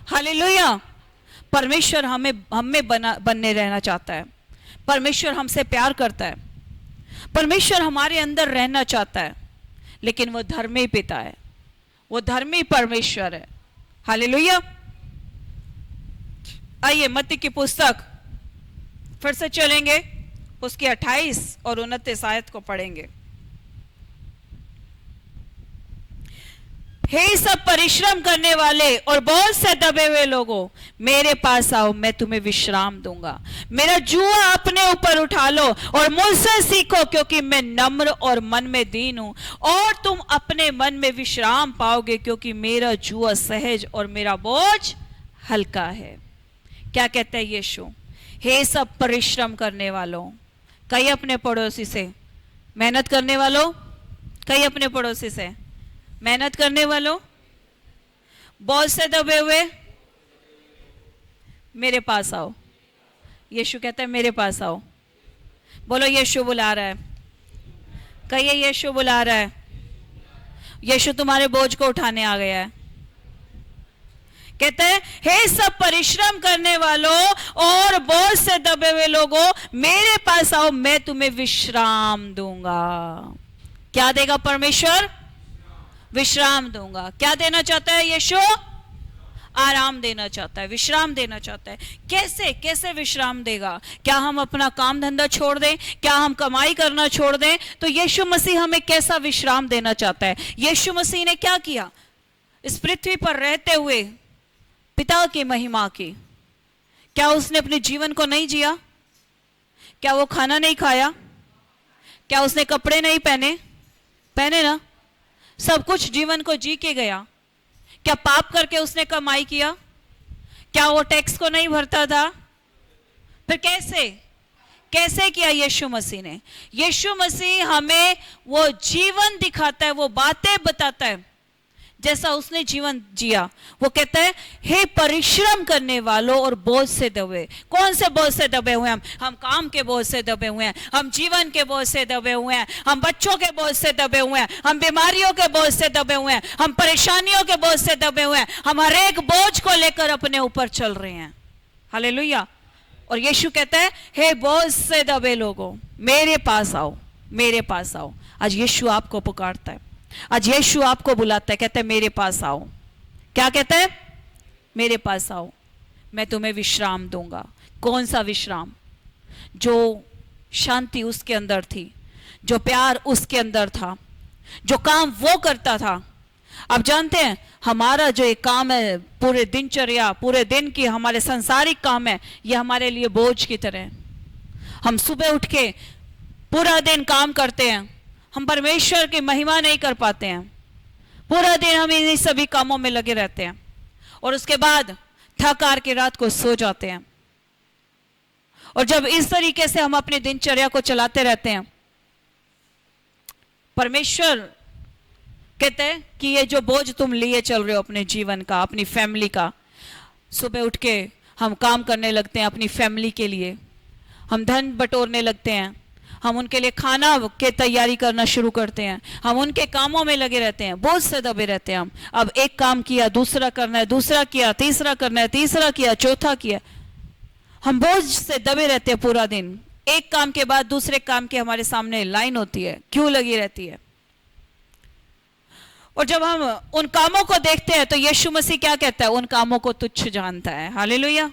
hallelujah. परमेश्वर हमें बनने रहना चाहता है। परमेश्वर हमसे प्यार करता है, परमेश्वर हमारे अंदर रहना चाहता है। लेकिन वो धर्मी पिता है, वो धर्मी परमेश्वर है। हालेलुया। आइए मत्ती की पुस्तक फिर से चलेंगे, उसकी 28 और 29 आयत को पढ़ेंगे। हे सब परिश्रम करने वाले और बहुत से दबे हुए लोगों, मेरे पास आओ, मैं तुम्हें विश्राम दूंगा। मेरा जुआ अपने ऊपर उठा लो और मुझसे सीखो, क्योंकि मैं नम्र और मन में दीन हूं, और तुम अपने मन में विश्राम पाओगे, क्योंकि मेरा जुआ सहज और मेरा बोझ हल्का है। क्या कहते हैं यीशु? हे सब परिश्रम करने वालों, कई अपने पड़ोसी से मेहनत करने वालों, कई अपने पड़ोसी से मेहनत करने वालों, बहुत से दबे हुए, मेरे पास आओ। यीशु कहता है मेरे पास आओ। बोलो यीशु बुला रहा है। कहिए यीशु बुला रहा है। यीशु तुम्हारे बोझ को उठाने आ गया है। कहते हैं हे सब परिश्रम करने वालों और बहुत से दबे हुए लोगों, मेरे पास आओ, मैं तुम्हें विश्राम दूंगा। क्या देगा परमेश्वर? विश्राम दूंगा। क्या देना चाहता है यीशु? आराम देना चाहता है, विश्राम देना चाहता है। कैसे कैसे विश्राम देगा? क्या हम अपना काम धंधा छोड़ दें? क्या हम कमाई करना छोड़ दें? तो यीशु मसीह हमें कैसा विश्राम देना चाहता है? यीशु मसीह ने क्या किया इस पृथ्वी पर रहते हुए पिता की महिमा की? क्या उसने अपने जीवन को नहीं जिया? क्या वो खाना नहीं खाया? क्या उसने कपड़े नहीं पहने? पहने ना, सब कुछ जीवन को जी के गया। क्या पाप करके उसने कमाई किया? क्या वो टैक्स को नहीं भरता था? फिर कैसे कैसे किया यीशु मसीह ने? यीशु मसीह हमें वो जीवन दिखाता है, वो बातें बताता है जैसा उसने जीवन जिया। वो कहता है, हे परिश्रम करने वालों और बोझ से दबे। कौन से बोझ से दबे हुए हैं? हम काम के बोझ से दबे हुए हैं, हम जीवन के बोझ से दबे हुए हैं, हम बच्चों के बोझ से दबे हुए हैं, हम बीमारियों के बोझ से दबे हुए हैं, हम परेशानियों के बोझ से दबे हुए हैं। हम हर एक बोझ को लेकर अपने ऊपर चल रहे हैं। हालेलुया। और यीशु कहता है, हे बोझ से दबे लोगों, मेरे पास आओ, मेरे पास आओ। आज यीशु आपको पुकारता है, आज यीशु आपको बुलाता है, कहता है मेरे पास आओ। क्या कहता है? मेरे पास आओ, मैं तुम्हें विश्राम दूंगा। कौन सा विश्राम? जो शांति उसके अंदर थी, जो प्यार उसके अंदर था, जो काम वो करता था। आप जानते हैं हमारा जो एक काम है, पूरे दिनचर्या, पूरे दिन की हमारे सांसारिक काम है, ये हमारे लिए बोझ की तरह है। हम सुबह उठ के पूरा दिन काम करते हैं, हम परमेश्वर की महिमा नहीं कर पाते हैं। पूरा दिन हम इन सभी कामों में लगे रहते हैं और उसके बाद थक हार के रात को सो जाते हैं। और जब इस तरीके से हम अपनी दिनचर्या को चलाते रहते हैं, परमेश्वर कहते हैं कि ये जो बोझ तुम लिए चल रहे हो अपने जीवन का, अपनी फैमिली का, सुबह उठ के हम काम करने लगते हैं अपनी फैमिली के लिए, हम धन बटोरने लगते हैं, हम उनके लिए खाना के तैयारी करना शुरू करते हैं, हम उनके कामों में लगे रहते हैं, बोझ से दबे रहते हैं हम। अब एक काम किया, दूसरा करना है, दूसरा किया, तीसरा करना है, तीसरा किया, चौथा किया। हम बोझ से दबे रहते हैं पूरा दिन। एक काम के बाद दूसरे काम की हमारे सामने लाइन होती है, क्यों लगी रहती है। और जब हम उन कामों को देखते हैं तो यीशु मसीह क्या कहता है? उन कामों को तुच्छ जानता है। हालेलुया।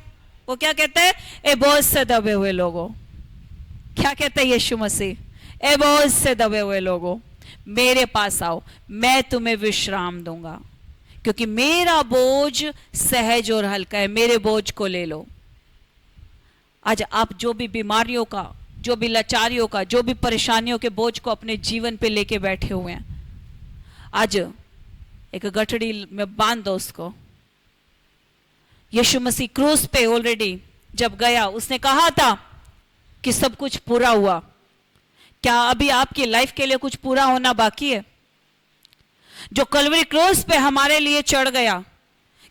वो क्या कहता है? ए बोझ से दबे हुए लोगों, क्या कहते हैं यीशु मसीह? ए बोझ से दबे हुए लोगों, मेरे पास आओ, मैं तुम्हें विश्राम दूंगा, क्योंकि मेरा बोझ सहज और हल्का है। मेरे बोझ को ले लो। आज आप जो भी बीमारियों का, जो भी लाचारियों का, जो भी परेशानियों के बोझ को अपने जीवन पे लेके बैठे हुए हैं, आज एक गठड़ी में बांध दो उसको। यीशु मसीह क्रूस पे ऑलरेडी जब गया, उसने कहा था कि सब कुछ पूरा हुआ। क्या अभी आपकी लाइफ के लिए कुछ पूरा होना बाकी है? जो कलवरी क्रॉस पे हमारे लिए चढ़ गया,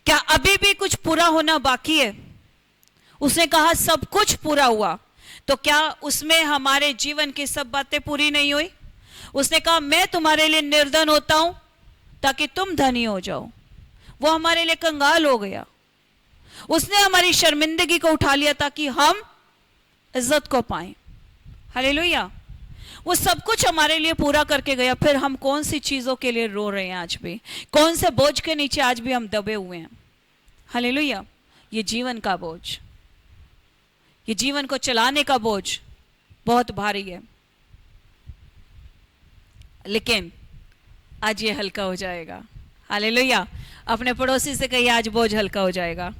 क्या अभी भी कुछ पूरा होना बाकी है? उसने कहा सब कुछ पूरा हुआ, तो क्या उसमें हमारे जीवन की सब बातें पूरी नहीं हुई? उसने कहा मैं तुम्हारे लिए निर्धन होता हूं ताकि तुम धनी हो जाओ। वो हमारे लिए कंगाल हो गया। उसने हमारी शर्मिंदगी को उठा लिया ताकि हम इज्जत को पाएं। हालेलुया। वो सब कुछ हमारे लिए पूरा करके गया। फिर हम कौन सी चीजों के लिए रो रहे हैं आज भी? कौन से बोझ के नीचे आज भी हम दबे हुए हैं? हालेलुया। ये जीवन का बोझ, ये जीवन को चलाने का बोझ बहुत भारी है, लेकिन आज ये हल्का हो जाएगा। हालेलुया। अपने पड़ोसी से कहिए आज बोझ हल्का हो जाएगा।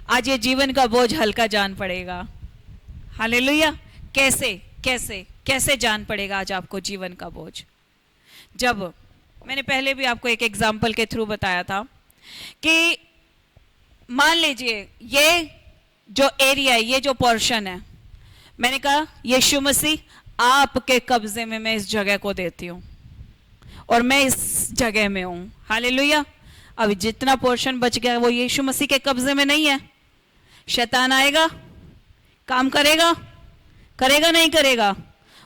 आज ये जीवन का बोझ हल्का जान पड़ेगा। हालेलुया। कैसे कैसे कैसे जान पड़ेगा आज आपको जीवन का बोझ? जब मैंने पहले भी आपको एक एग्जाम्पल के थ्रू बताया था कि मान लीजिए ये जो एरिया है, ये जो पोर्शन है, मैंने कहा यीशु मसीह आपके कब्जे में मैं इस जगह को देती हूँ और मैं इस जगह में हूँ। हालेलुया। अभी जितना पोर्शन बच गया वो यीशु मसीह के कब्जे में नहीं है। शैतान आएगा, काम करेगा, करेगा नहीं करेगा?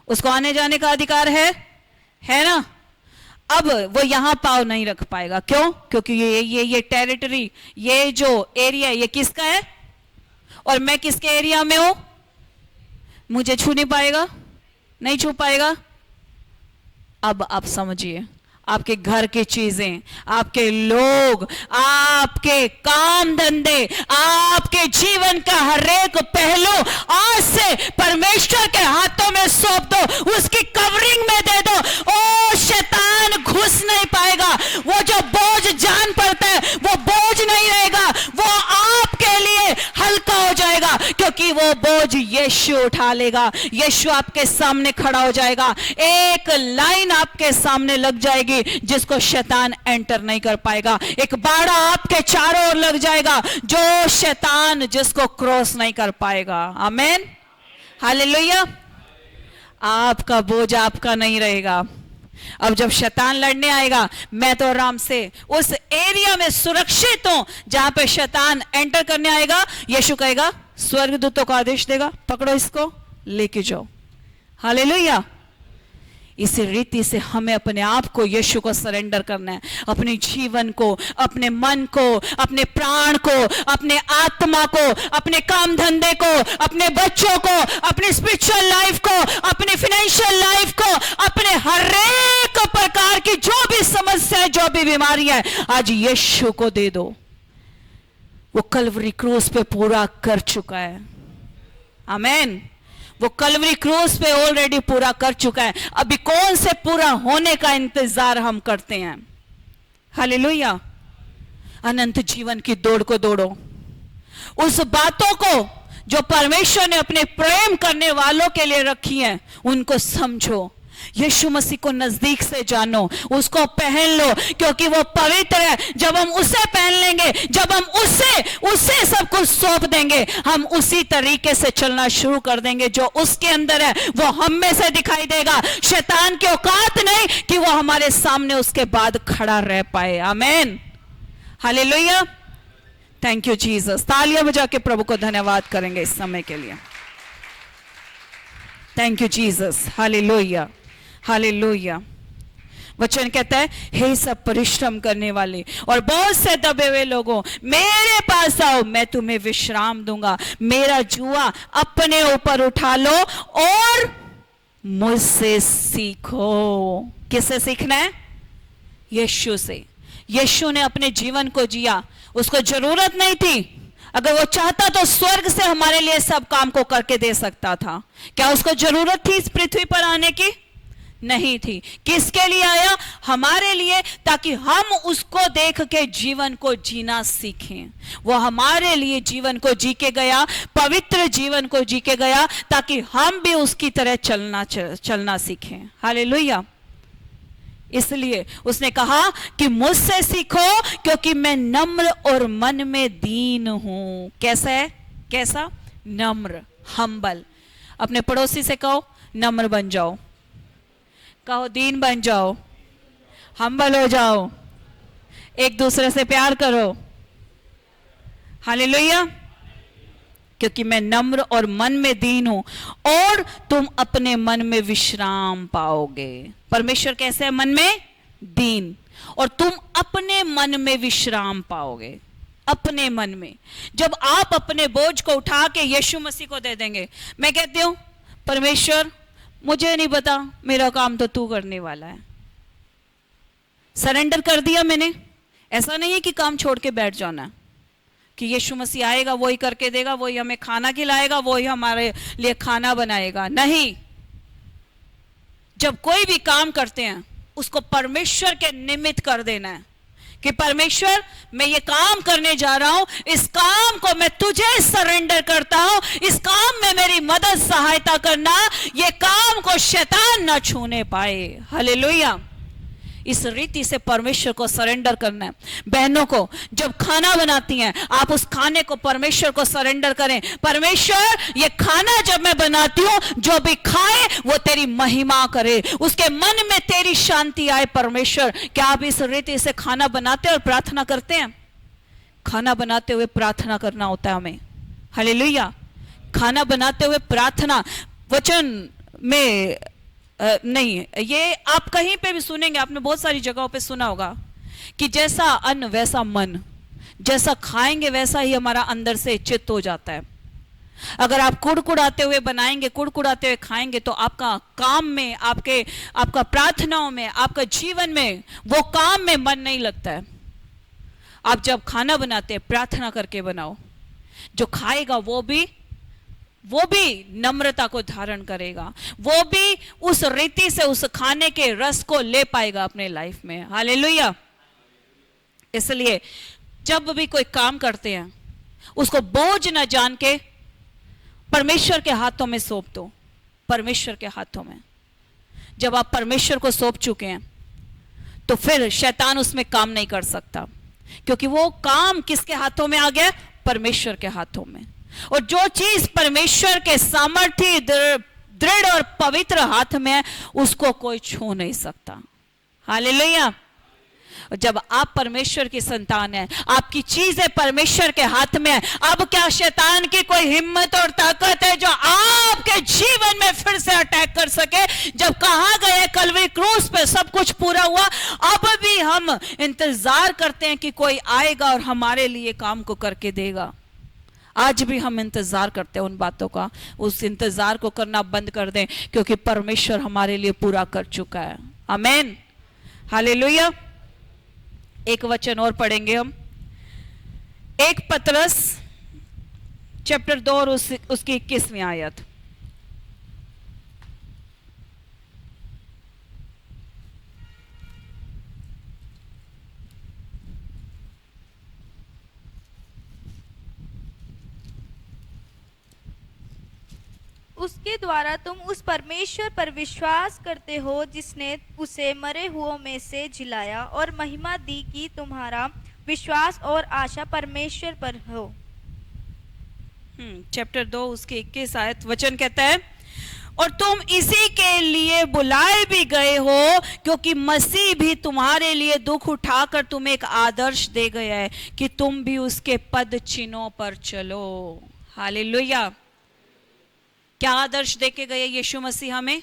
उसको आने जाने का अधिकार है ना? अब वो यहां पाव नहीं रख पाएगा। क्यों? क्योंकि ये टेरिटरी, ये जो एरिया ये किसका है और मैं किसके एरिया में हूं? मुझे छू नहीं पाएगा, नहीं छू पाएगा। अब आप समझिए, आपके घर की चीजें, आपके लोग, आपके काम धंधे, आपके जीवन का हर एक पहलू आज से परमेश्वर के हाथों में सौंप दो, उसकी कवरिंग में दे दो। ओ शैतान घुस नहीं पाएगा। वो जो बोझ जान पड़ता है वो बोझ नहीं रहेगा, वो आपके लिए हल्का हो जाएगा, क्योंकि वो बोझ यीशु उठा लेगा। यीशु आपके सामने खड़ा हो जाएगा। एक लाइन आपके सामने लग जाएगी जिसको शैतान एंटर नहीं कर पाएगा। एक बाड़ा आपके चारों ओर लग जाएगा जो शैतान जिसको क्रॉस नहीं कर पाएगा। आमीन, हालेलुया। आपका बोझ आपका नहीं रहेगा। अब जब शैतान लड़ने आएगा, मैं तो आराम से उस एरिया में सुरक्षित हूं जहां पे शैतान एंटर करने आएगा। यीशु कहेगा, स्वर्गदूतों को आदेश देगा, पकड़ो इसको, लेके जाओ। हालेलुया। इसी रीति से हमें अपने आप को यीशु को सरेंडर करना है, अपने जीवन को, अपने मन को, अपने प्राण को, अपने आत्मा को, अपने काम धंधे को, अपने बच्चों को, अपने स्पिरिचुअल लाइफ को, अपने फाइनेंशियल लाइफ को, अपने हर एक प्रकार की जो भी समस्या, जो भी बीमारियां है, आज यीशु को दे दो। वो कलवरी क्रूस पे पूरा कर चुका है। आमीन। वो कलवरी क्रूस पे ऑलरेडी पूरा कर चुका है। अभी कौन से पूरा होने का इंतजार हम करते हैं? हालेलुया। अनंत जीवन की दौड़ को दौड़ो। उस बातों को जो परमेश्वर ने अपने प्रेम करने वालों के लिए रखी हैं, उनको समझो। यीशु मसीह को नजदीक से जानो, उसको पहन लो, क्योंकि वो पवित्र है। जब हम उसे पहन लेंगे, जब हम उसे सब कुछ सौंप देंगे, हम उसी तरीके से चलना शुरू कर देंगे। जो उसके अंदर है वो हम में से दिखाई देगा। शैतान की औकात नहीं कि वो हमारे सामने उसके बाद खड़ा रह पाए। आमीन, हालेलुया। Thank you Jesus. तालियां बजा के प्रभु को धन्यवाद करेंगे इस समय के लिए। Thank you Jesus. Hallelujah, hallelujah. वचन कहता है, हे सब परिश्रम करने वाले और बहुत से दबे हुए लोगों, मेरे पास आओ, मैं तुम्हें विश्राम दूंगा। मेरा जुआ अपने ऊपर उठा लो और मुझसे सीखो। किससे सीखना है? यीशु से। यीशु ने अपने जीवन को जिया, उसको जरूरत नहीं थी। अगर वो चाहता तो स्वर्ग से हमारे लिए सब काम को करके दे सकता था। क्या उसको जरूरत थी इस पृथ्वी पर आने की? नहीं थी। किसके लिए आया? हमारे लिए, ताकि हम उसको देख के जीवन को जीना सीखें। वो हमारे लिए जीवन को जी के गया, पवित्र जीवन को जी के गया, ताकि हम भी उसकी तरह चलना सीखें। हालेलुया। इसलिए उसने कहा कि मुझसे सीखो, क्योंकि मैं नम्र और मन में दीन हूं। कैसा है? कैसा? नम्र, हम्बल। अपने पड़ोसी से कहो, नम्र बन जाओ। कहो, दीन बन जाओ, हम्बल हो जाओ, एक दूसरे से प्यार करो। हालेलुया। क्योंकि मैं नम्र और मन में दीन हूं और तुम अपने मन में विश्राम पाओगे। परमेश्वर कैसे है? मन में दीन, और तुम अपने मन में विश्राम पाओगे। अपने मन में। जब आप अपने बोझ को उठा के यीशु मसीह को दे देंगे, मैं कहती हूं, परमेश्वर मुझे नहीं पता, मेरा काम तो तू करने वाला है। सरेंडर कर दिया मैंने। ऐसा नहीं है कि काम छोड़ के बैठ जाना, कि यीशु मसीह आएगा, वही करके देगा, वही हमें खाना खिलाएगा, वही हमारे लिए खाना बनाएगा। नहीं, जब कोई भी काम करते हैं उसको परमेश्वर के निमित्त कर देना है, कि परमेश्वर मैं ये काम करने जा रहा हूं, इस काम को मैं तुझे सरेंडर करता हूं, इस काम में मेरी मदद सहायता करना, ये काम को शैतान ना छूने पाए। हालेलुया। इस रीति से परमेश्वर को सरेंडर करना है। बहनों को जब खाना बनाती हैं, आप उस खाने को परमेश्वर को सरेंडर करें। परमेश्वर, ये खाना जब मैं बनाती हूं, जो भी खाए वो तेरी महिमा करे, उसके मन में तेरी शांति आए। परमेश्वर, क्या आप इस रीति से खाना बनाते और प्रार्थना करते हैं? खाना बनाते हुए प्रार्थना करना होता है हमें। हालेलुया। खाना बनाते हुए प्रार्थना वचन में नहीं, ये आप कहीं पे भी सुनेंगे, आपने बहुत सारी जगहों पे सुना होगा कि जैसा अन्न वैसा मन, जैसा खाएंगे वैसा ही हमारा अंदर से चित्त हो जाता है। अगर आप कुड़कुड़ाते हुए बनाएंगे, कुड़कुड़ाते हुए खाएंगे, तो आपका काम में, आपका प्रार्थनाओं में, आपका जीवन में, वो काम में मन नहीं लगता है। आप जब खाना बनाते हैं, प्रार्थना करके बनाओ। जो खाएगा वो भी नम्रता को धारण करेगा, वो भी उस रीति से उस खाने के रस को ले पाएगा अपने लाइफ में। हालेलुया। इसलिए जब भी कोई काम करते हैं, उसको बोझ न जान के परमेश्वर के हाथों में सौंप दो। परमेश्वर के हाथों में जब आप परमेश्वर को सौंप चुके हैं, तो फिर शैतान उसमें काम नहीं कर सकता, क्योंकि वो काम किसके हाथों में आ गया? परमेश्वर के हाथों में। और जो चीज परमेश्वर के सामर्थ्य, दृढ़ और पवित्र हाथ में है, उसको कोई छू नहीं सकता। हालेलुया। जब आप परमेश्वर की संतान हैं, आपकी चीजें परमेश्वर के हाथ में है, अब क्या शैतान की कोई हिम्मत और ताकत है जो आपके जीवन में फिर से अटैक कर सके? जब कहा गया कलवरी क्रूस पे सब कुछ पूरा हुआ, अब भी हम इंतजार करते हैं कि कोई आएगा और हमारे लिए काम को करके देगा। आज भी हम इंतजार करते हैं उन बातों का। उस इंतजार को करना बंद कर दें, क्योंकि परमेश्वर हमारे लिए पूरा कर चुका है। आमीन। हालेलुया। एक वचन और पढ़ेंगे हम, 1 पतरस चैप्टर 2 और उसकी 21वीं आयत। उसके द्वारा तुम उस परमेश्वर पर विश्वास करते हो जिसने उसे मरे हुओं में से जिलाया और महिमा दी कि तुम्हारा विश्वास और आशा परमेश्वर पर हो। चैप्टर 2 उसके 21 आयत वचन कहता है, और तुम इसी के लिए बुलाए भी गए हो, क्योंकि मसीह भी तुम्हारे लिए दुख उठाकर तुम्हें एक आदर्श दे गया है कि तुम भी उसके पद चिन्हों पर चलो। हालेलुया। क्या आदर्श देके गए यीशु मसीह हमें?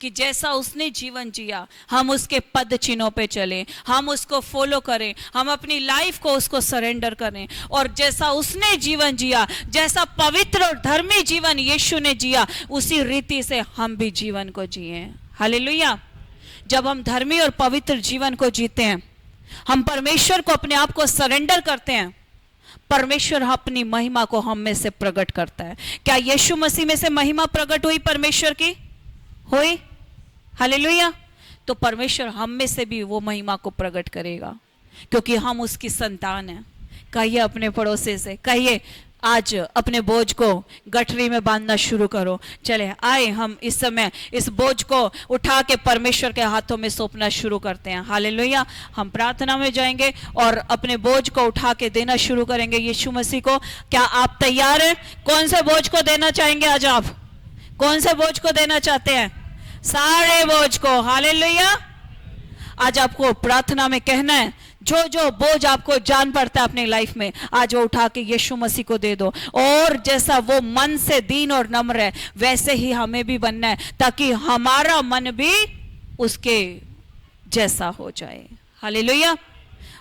कि जैसा उसने जीवन जिया, हम उसके पद चिन्हों पे चलें, हम उसको फॉलो करें, हम अपनी लाइफ को उसको सरेंडर करें, और जैसा उसने जीवन जिया, जैसा पवित्र और धर्मी जीवन यीशु ने जिया, उसी रीति से हम भी जीवन को जिए। हालेलुया। जब हम धर्मी और पवित्र जीवन को जीते हैं, हम परमेश्वर को अपने आप को सरेंडर करते हैं, परमेश्वर अपनी महिमा को हम में से प्रकट करता है। क्या यीशु मसीह में से महिमा प्रकट हुई परमेश्वर की? हुई। हालेलुया। तो परमेश्वर हम में से भी वो महिमा को प्रकट करेगा, क्योंकि हम उसकी संतान हैं। कहिए अपने पड़ोसी से, कहिए आज अपने बोझ को गठरी में बांधना शुरू करो। चले आए हम इस समय इस बोझ को उठा के परमेश्वर के हाथों में सौंपना शुरू करते हैं। हालेलुया। हम प्रार्थना में जाएंगे और अपने बोझ को उठा के देना शुरू करेंगे यीशु मसीह को। क्या आप तैयार हैं? कौन से बोझ को देना चाहेंगे आज? आप कौन से बोझ को देना चाहते हैं? सारे बोझ को। हालेलुया। आज आपको प्रार्थना में कहना है, जो जो बोझ आपको जान पड़ता है अपनी लाइफ में, आज वो उठा के यीशु मसीह को दे दो। और जैसा वो मन से दीन और नम्र है, वैसे ही हमें भी बनना है, ताकि हमारा मन भी उसके जैसा हो जाए। हालेलुया।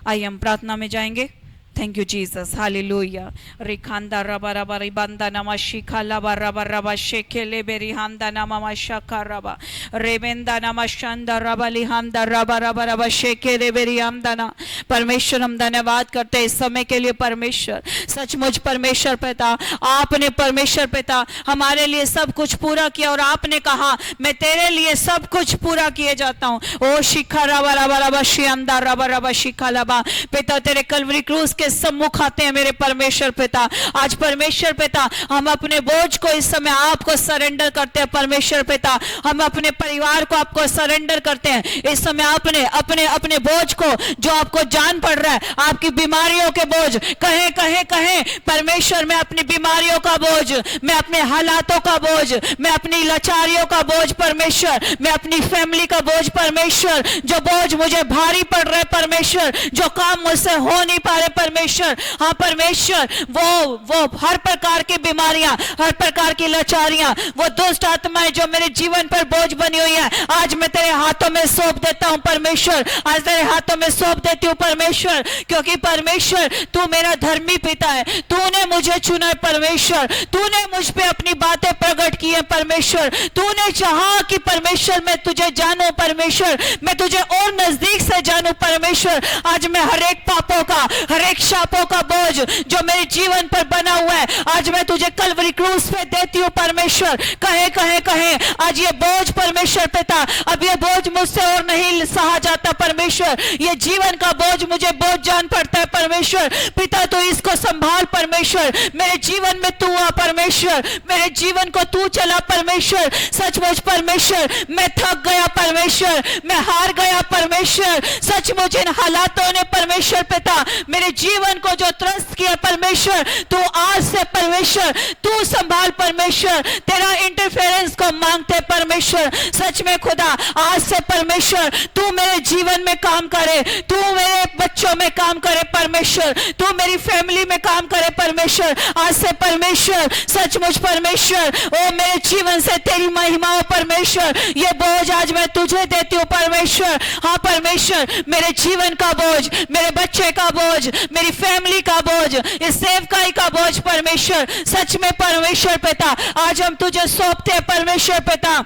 आइए हम प्रार्थना में जाएंगे। Thank you Jesus. हालेलुया। रिखांदा रबा रबा रिबांदा नमा शिखा लबा रबा रबा शेखे ले बेरिहांदा नमा मशका रबा रेबेंदा नमा शंदा रबा लिहांदा रबा रबा रबा शेखे ले बेरिहांदा ना। परमेश्वर हम धन्यवाद करते हैं इस समय के लिए। परमेश्वर सचमुच परमेश्वर पिता, आपने परमेश्वर पिता हमारे लिए सब कुछ पूरा किया, और आपने कहा मैं तेरे लिए सब कुछ पूरा किए जाता हूँ। ओ शिखा रबा रबा रबा शियांदा रबा रबा शिखा लबा। पिता तेरे कलवरी क्रूस के सम्मुख आते हैं मेरे परमेश्वर पिता। आज परमेश्वर पिता हम अपने बोझ को इस समय आपको सरेंडर करते हैं। परमेश्वर पिता हम अपने परिवार को आपको सरेंडर करते हैं इस समय। आपने अपने अपने बोझ को जो आपको जान पड़ रहा है, आपकी बीमारियों के बोझ, कहें कहें कहें परमेश्वर मैं अपनी बीमारियों का बोझ, मैं अपने हालातों का बोझ, मैं अपनी लाचारियों का बोझ परमेश्वर, मैं अपनी फैमिली का बोझ परमेश्वर, जो बोझ मुझे भारी पड़ रहा है परमेश्वर, जो काम मुझसे हो नहीं पा रहे परमेश्वर, परमेश्वर, हाँ परमेश्वर, वो हर प्रकार की बीमारियां, हर प्रकार की लाचारियां, वो दुष्ट आत्माएं जो मेरे जीवन पर बोझ बनी हुई है, आज मैं तेरे हाथों में सौंप देता हूं परमेश्वर, आज तेरे हाथों में सौंप देती हूं परमेश्वर, क्योंकि परमेश्वर तू मेरा धर्मी पिता है, तूने मुझे चुना है परमेश्वर, तूने मुझ पे अपनी बातें प्रकट की है परमेश्वर, तूने चाहा कि परमेश्वर मैं तुझे जानूं परमेश्वर, मैं तुझे और नजदीक से जानूं परमेश्वर। आज मैं हर एक पापों का, हर एक शापों का बोझ जो मेरे जीवन पर बना हुआ है, आज मैं तुझे कलवरी क्रूस पे देती हूं परमेश्वर। कहे कहे कहे आज ये बोझ परमेश्वर पिता, अब ये बोझ मुझसे और नहीं सहा जाता परमेश्वर, ये जीवन का बोझ मुझे बोझ जान पड़ता है परमेश्वर। पिता तो इसको संभाल परमेश्वर, मेरे जीवन में तू आ परमेश्वर, मेरे जीवन को तू चला परमेश्वर। सचमुच परमेश्वर मैं थक गया परमेश्वर, मैं हार गया परमेश्वर, सचमुच इन हालातों ने परमेश्वर पिता मेरे जीवन को जो त्रस्त किया परमेश्वर, तू आज से परमेश्वर तू संभाल परमेश्वर, तेरा इंटरफेरेंस को मांगते परमेश्वर। सच में खुदा आज से परमेश्वर तू मेरे जीवन में काम करे, तू मेरे बच्चों में काम करे परमेश्वर, तू मेरी फैमिली में काम करे परमेश्वर। आज से परमेश्वर सचमुच परमेश्वर ओ मेरे जीवन से तेरी महिमा हो परमेश्वर, ये बोझ आज मैं तुझे देती हूँ परमेश्वर। हाँ परमेश्वर मेरे जीवन का बोझ, मेरे बच्चे का बोझ, मेरी फैमिली का बोझ, इस सेवकाई का बोझ परमेश्वर, सच में परमेश्वर पिता आज हम तुझे सौंपते हैं परमेश्वर पिता।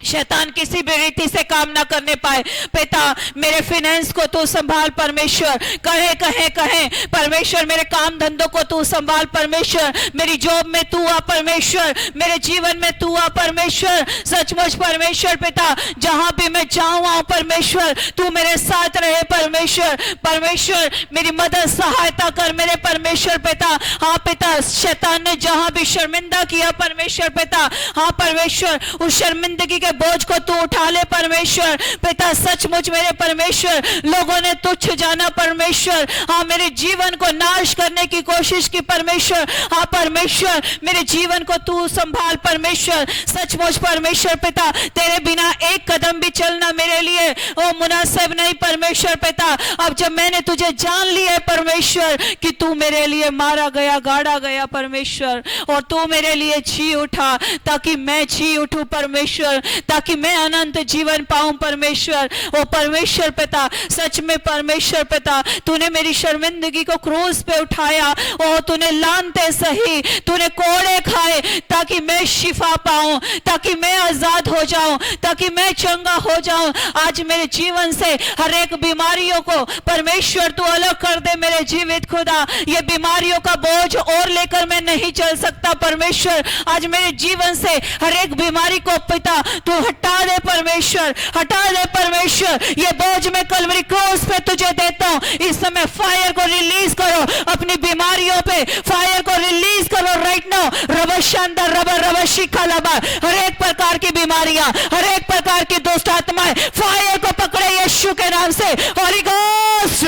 शैतान किसी भी रीति से काम ना करने पाए पिता, मेरे फाइनेंस को तू संभाल परमेश्वर, कहे कहे कहे परमेश्वर मेरे काम धंधों को तू संभाल परमेश्वर, मेरी जॉब में तू आ परमेश्वर, मेरे जीवन में तू आ परमेश्वर। सचमुच परमेश्वर पिता जहां भी मैं जाऊं आऊं परमेश्वर तू मेरे साथ रहे परमेश्वर। परमेश्वर मेरी मदद सहायता कर मेरे परमेश्वर पिता। हाँ पिता शैतान ने जहां भी शर्मिंदा किया परमेश्वर पिता, हाँ परमेश्वर उस शर्मिंदगी बोझ को तू उठा ले परमेश्वर पिता। सचमुच मेरे परमेश्वर लोगों ने तुच्छ जाना परमेश्वर, हाँ मेरे जीवन को नाश करने की कोशिश की परमेश्वर। हाँ परमेश्वर मेरे जीवन को तू संभाल परमेश्वर। सचमुच परमेश्वर पिता तेरे बिना एक कदम भी चलना मेरे लिए ओ मुनासिब नहीं परमेश्वर पिता। अब जब मैंने तुझे जान लिया है परमेश्वर कि तू मेरे लिए मारा गया, गाड़ा गया परमेश्वर, और तू मेरे लिए जी उठा ताकि मैं जी उठूं परमेश्वर, ताकि मैं अनंत जीवन पाऊं परमेश्वर। ओ परमेश्वर पिता सच में परमेश्वर पिता तूने मेरी शर्मिंदगी को क्रूस पे उठाया, ओ तूने लानते सही तूने कोड़े खाए ताकि मैं शिफा पाऊं, ताकि मैं आजाद हो जाऊं, ताकि मैं चंगा हो जाऊं। आज मेरे जीवन से हर एक बीमारियों को परमेश्वर तू अलग कर दे मेरे जीवित खुदा। ये बीमारियों का बोझ और लेकर मैं नहीं चल सकता परमेश्वर। आज मेरे जीवन से हर एक बीमारी को पिता तू हटा दे परमेश्वर, हटा दे परमेश्वर। ये बोझ मैं कलवरी क्रॉस पे तुझे देता हूं। इस समय फायर को रिलीज करो अपनी बीमारियों पे, फायर को रिलीज करो राइट नाउ। रबशांदा रबर रबशिखा लबा, हर एक प्रकार की बीमारियां, हर एक प्रकार की दुष्ट आत्माएं फायर को पकड़े यीशु के नाम से। Holy ghost,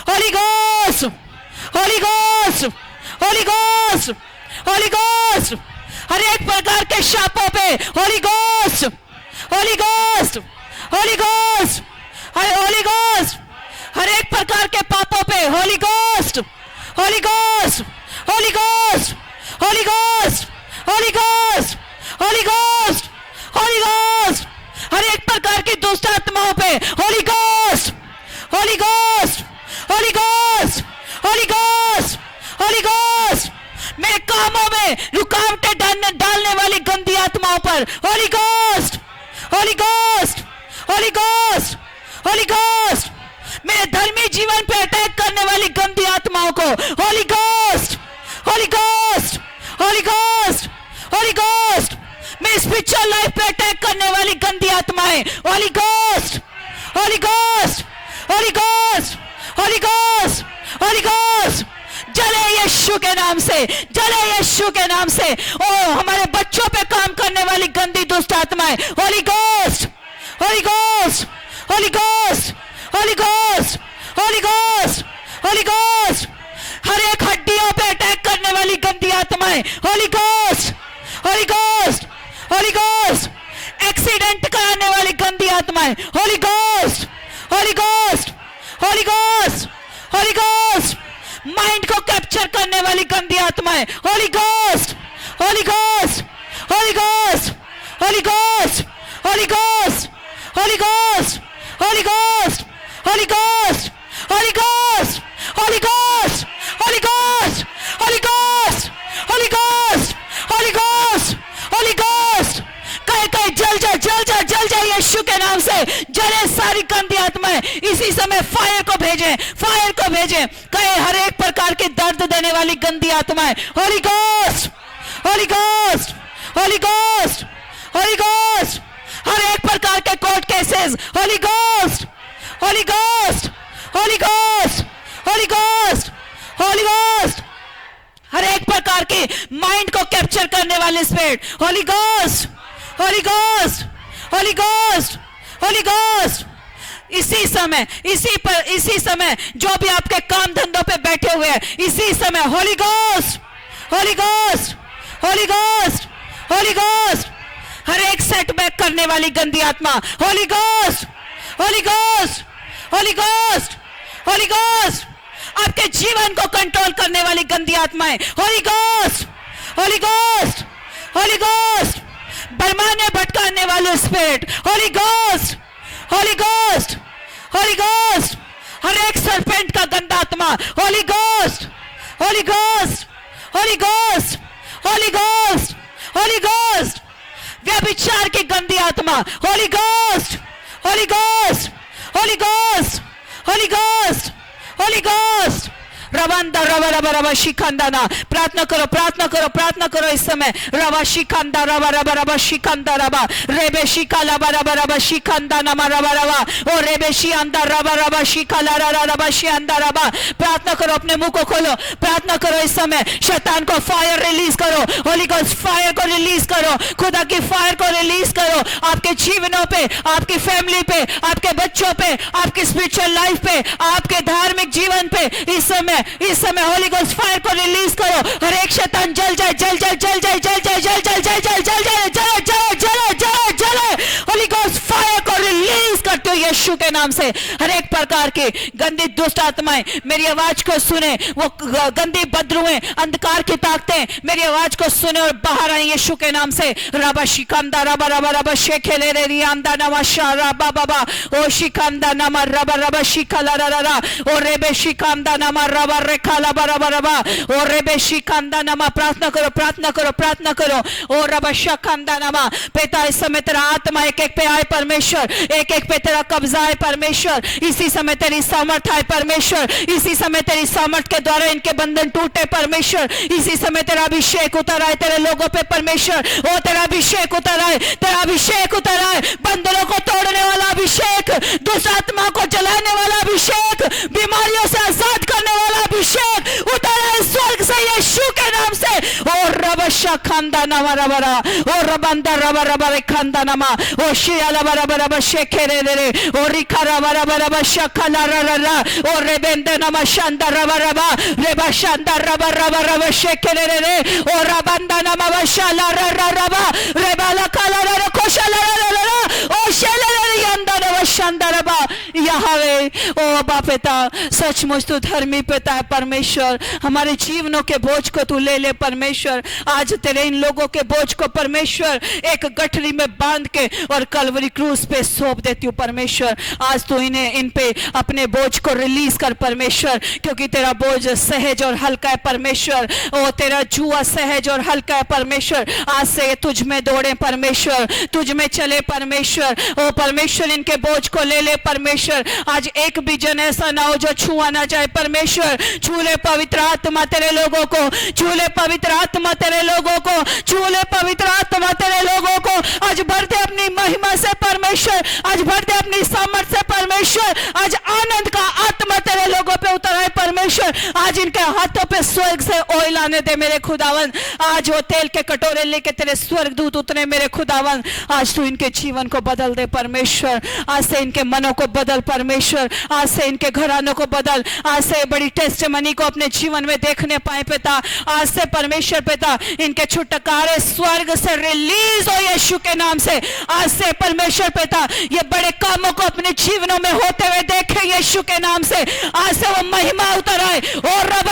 holy ghost, holy ghost, holy ghost, holy ghost, हर एक प्रकार के शापों पे holy ghost, holy ghost, holy ghost, holy ghost, हर एक प्रकार के पापों पे holy ghost, holy ghost, holy ghost, holy ghost, holy ghost, holy ghost, holy ghost, हर एक प्रकार की दुष्ट आत्माओं पे holy ghost, holy ghost, holy ghost, holy ghost, holy ghost, मेरे कामों में रुकावटें डालने वाली गंदी आत्माओं पर Holi ghost, holy ghost, holy ghost, holy ghost, मेरे धर्मी जीवन पे अटैक करने वाली गंदी आत्माओं को Holi ghost, holy ghost, holy ghost, holy ghost, मेरी स्पिरिचुअल लाइफ पे अटैक करने वाली गंदी आत्माएं holy ghost, holy ghost, holy ghost, holy ghost, holy ghost, जले यीशु के नाम से, जले यीशु के नाम से। ओ हमारे बच्चों पे काम करने वाली गंदी दुष्ट आत्माएं holy ghost, holy ghost, holy ghost, holy ghost, holy ghost, holy ghost, हर एक हड्डियों पे अटैक करने वाली गंदी आत्माएं holy ghost, holy ghost, holy ghost, accident कराने वाली गंदी आत्माएं holy ghost, holy ghost, holy ghost, holy ghost, mind को कैप्चर करने वाली गंदी आत्माएं, holy ghost, holy ghost, holy ghost, holy ghost, holy ghost, holy ghost, holy ghost, holy ghost, holy ghost, holy ghost, holy ghost, holy ghost, holy ghost, holy ghost, holy ghost, कहे कहे जल जाए, जल जाए, जल जाए यीशु के नाम से, जले सारी गंदी आत्माएं, इसी समय फायर को भेजें, फायर को भेजें, कहे हर एक प्रकार के दर्द देने वाली गंदी आत्माएं, holy ghost, holy ghost, holy ghost, holy ghost, हर एक प्रकार के court cases, holy ghost, holy ghost, holy ghost, holy ghost, holy ghost, हर एक प्रकार के माइंड को कैप्चर करने वाले spirit, holy ghost, holy ghost, holy ghost, holy ghost, इसी समय जो भी आपके काम धंधों पे बैठे हुए हैं, इसी समय holy ghost, holy ghost, holy ghost, holy ghost, हर एक सेटबैक करने वाली गंदी आत्मा, holy ghost, holy ghost, holy ghost, holy ghost, आपके जीवन को कंट्रोल करने वाली गंदी आत्माएं, holy ghost, holy ghost, holy ghost, बरमाने भटकाने वाले spirit, holy ghost, holy ghost, holy ghost, हर एक सरपेंट का गंदा आत्मा, holy ghost, holy ghost, holy ghost, holy ghost, holy ghost, व्यभिचार की गंदी आत्मा, holy ghost, holy ghost, holy ghost, holy ghost, holy ghost, रवंदा रवा रवा रवा शिखंदाना, प्रार्थना करो, प्रार्थना करो, प्रार्थना करो इस समय, रवा शिखंदा रवा रवा रवा शिखंदा रवा, रेबे शिकाला रवा रवा शिखंदा नमा रवा रवा, ओ रेबे शियांदा रवा रवा शिकाला रवा रवा शियांदा रवा, प्रार्थना करो, अपने मुंह को खोलो, प्रार्थना करो इस समय, शैतान को फायर रिलीज करो, होली घोस्ट फायर को रिलीज करो, खुदा की फायर को रिलीज करो, आपके जीवनों पे, आपकी फैमिली पे, आपके बच्चों पे, आपकी स्पिरिचुअल लाइफ पे, आपके धार्मिक जीवन पे, इस समय होली घोस्ट फायर को रिलीज करो, हर एक शैतान जल जाए, जल जाए, जल जाए, जल जाए, जल जाए, जल जाए, जल जाए, जले, जले, जले, जले, जले, होली घोस्ट फायर को रिलीज करते हो यीशु के नाम से, हर एक प्रकार के गंदी दुष्ट आत्माएं मेरी आवाज को सुने, वो गंदी बदरुएं, अंधकार की ताकतें मेरी आवाज को सुने और बाहर आए यीशु के नाम से, रबा शिकांदा रबा रबा रबा शेखेले रे रियांदा नमा शारा बाबा, ओ शिकांदा नमा रबा रबा शिकाला रा, ओ रेबे शिकांदा नमा रबा रेखाला बराबर रबा, ओ रेबे शिकांदा नमा, प्रार्थना करो, प्रार्थना करो, प्रार्थना करो, ओ रबा शकांदा नमा, पिता इस समय तेरा आत्मा एक एक पे आए परमेश्वर, एक एक पे तेरा कब्जा है परमेश्वर, इसी समय तेरी सामर्थ है परमेश्वर, इसी समय तेरी सामर्थ के द्वारा इनके बंधन टूटे परमेश्वर, इसी समय तेरा अभिषेक उतर आए तेरे लोगों पे परमेश्वर, ओ तेरा अभिषेक उतर आए, तेरा अभिषेक उतर आए, बंधनों को तोड़ने वाला अभिषेक, दुष्ट आत्मा को जलाने वाला अभिषेक, बीमारियों से आजाद करने वाला अभिषेक उतर आए स्वर्ग से यीशु के नाम से, ओ रबशा खांदा नमा रबरा, ओ रबंदा रबा रबा रे खांदा नमा, ओ शिया रबा रबा रबा शेखे रे रे, ओ रिखा रबा रबा रबा शखला रा रा रा, ओ रेबेंदे नमा शांदा रबा रबा, रेबा शांदा रबा रबा रबा शेखे रे रे, ओ रबंदा नमा वशाला रा रा रबा, रेबा ला काला रा कोशाला रा रा रा, ओ शेले रे यंदा रमा शांदा रबा, यहोवे ओ बापिता सचमुच तू धर्मी पिता है परमेश्वर, हमारे जीवनों के बोझ को तू ले ले परमेश्वर, आज तेरे इन लोगों के बोझ को परमेश्वर एक गठरी में बांध के और कलवरी क्रूस पे सौंप देती हूँ परमेश्वर, आज तू इन्हें इन पे अपने बोझ को रिलीज कर परमेश्वर, क्योंकि तेरा बोझ सहज और हल्का है परमेश्वर, ओ तेरा जुआ सहज और हल्का है परमेश्वर, आज से तुझ में दौड़े परमेश्वर, तुझ में चले परमेश्वर, ओ परमेश्वर इनके बोझ को ले ले परमेश्वर, आज एक भी जन ऐसा ना हो जो छुआ ना जाए परमेश्वर, छूले पवित्र आत्मा तेरे लोगों को, छूले पवित्र आत्मा तेरे लोगों को, छूले पवित्र आत्मा तेरे लोगों को, आज भर दे अपनी महिमा से परमेश्वर, आज भर दे अपनी सामर्थ से परमेश्वर, आज आनंद का आत्मा तेरे लोगों पे उतर आए परमेश्वर, आज इनके हाथों पे स्वर्ग से ऑयल आने दे मेरे खुदावन, आज वो तेल के कटोरे लेके तेरे स्वर्ग दूत उतरे मेरे खुदावन, आज तू इनके जीवन को बदल दे परमेश्वर, आज से इनके मनों को बदल परमेश्वर, आज से इनके घरानों को बदल, आज से बड़ी टेस्टमनी को अपने जीवन में देखने पाए पिता, आज से परमेश्वर पिता इनके छुटकारे स्वर्ग से रिलीज हो यीशु के नाम से, आज से परमेश्वर पिता ये बड़े कामों को अपने जीवनों में होते हुए देखे यीशु के नाम से, आज से वो महिमा उतर आए, और रब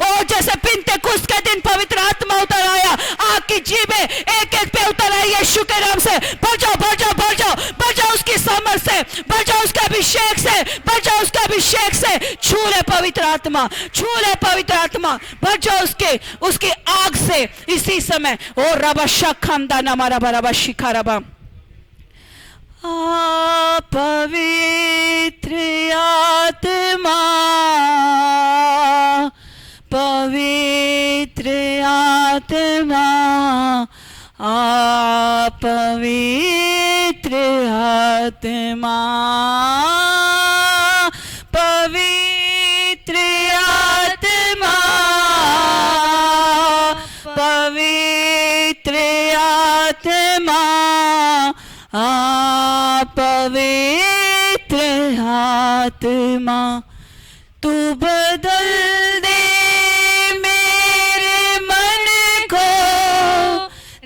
और जैसे पिन्तेकुस्त के दिन पवित्र आत्मा उतर आया, आग की जीभें एक एक पे उतर आई यीशु के नाम से। बढ़ जाओ, बढ़ जाओ, बढ़ जाओ, बढ़ जाओ उसकी सामर्थ से, बढ़ जाओ उसके अभिषेक से, बढ़ जाओ उसके अभिषेक से। छू ले पवित्र आत्मा, छू ले पवित्र आत्मा, बढ़ जाओ उसकी आग से इसी समय। ओ रबा शखंदा नमारा बराबा शिखारबा। पवित्र आत्मा, पवित्र आत्मा, पवित्र आत्मा, पवित्र आत्मा, पवित्र आत्मा, पवित्र आत्मा, तू बदल दे मेरे मन को,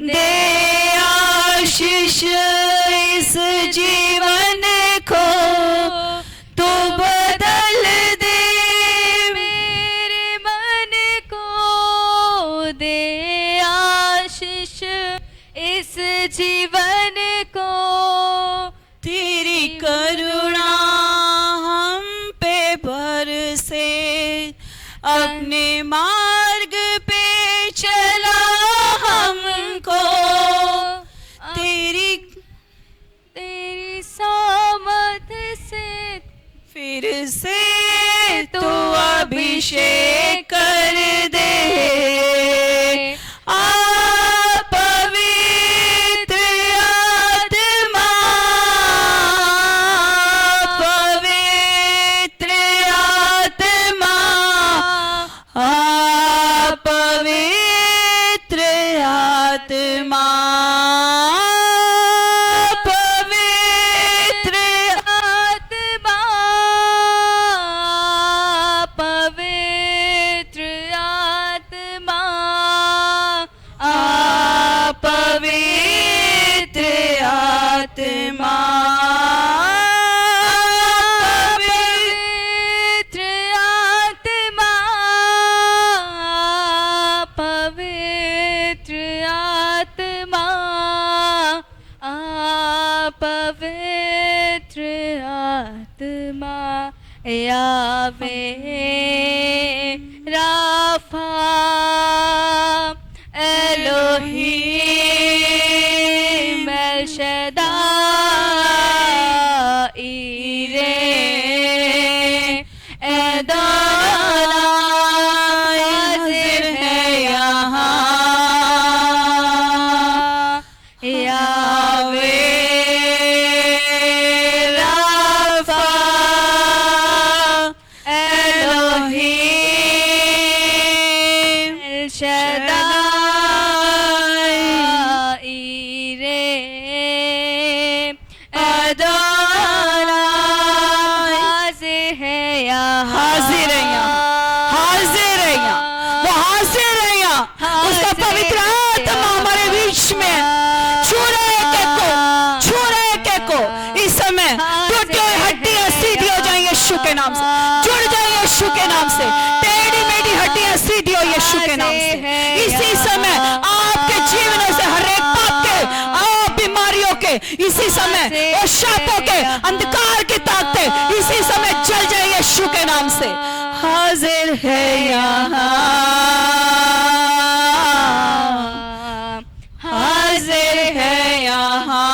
दे आशीष इस जीवन को, तू बदल दे मेरे मन को, दे आशीष इस जीवन को। तेरी करुणा हम पे बरसे, अपने मार्ग पे चला हमको। तेरी सामर्थ से फिर से तू अभिषेक कर दे। पवित्र आत्मा, पवित्र आत्मा, पवित्र आत्मा, पवित्र आत्मा, पवित्र आत्मा, पवित्र आत्मा, पवित्र आत्मा, पवित्र आत्मा, पवित्र आत्मा, यावे राफा एलोहीम एल शद्दाई रे एदोनाई हाजिर है यहाँ। यावे राफा एलोहीम एल शद्दाई रे एदोनाई हाजिर है यहाँ। हाजिर है यहाँ, हाजिर है यहाँ, वो हाजिर है यहाँ। उसका पवित्र आत्मा हमारे बीच में है। छू रहे एक-एक को, छू रहे एक-एक को। इस समय टूटी हुई हड्डियां सीधी हो जाएंगी यीशु के नाम से, जुड़ जाएंगे यीशु के नाम से। टेढ़ी मेढ़ी हड्डियां सीधी हो यीशु के नाम से। इसी समय आपके जीवनों से हर एक पाप के, बीमारियों के, इसी समय और शापों के, अंधकार की ताकतें इसी समय जल जाए यीशु के नाम से। हाजिर है यहाँ, हाजिर है यहाँ,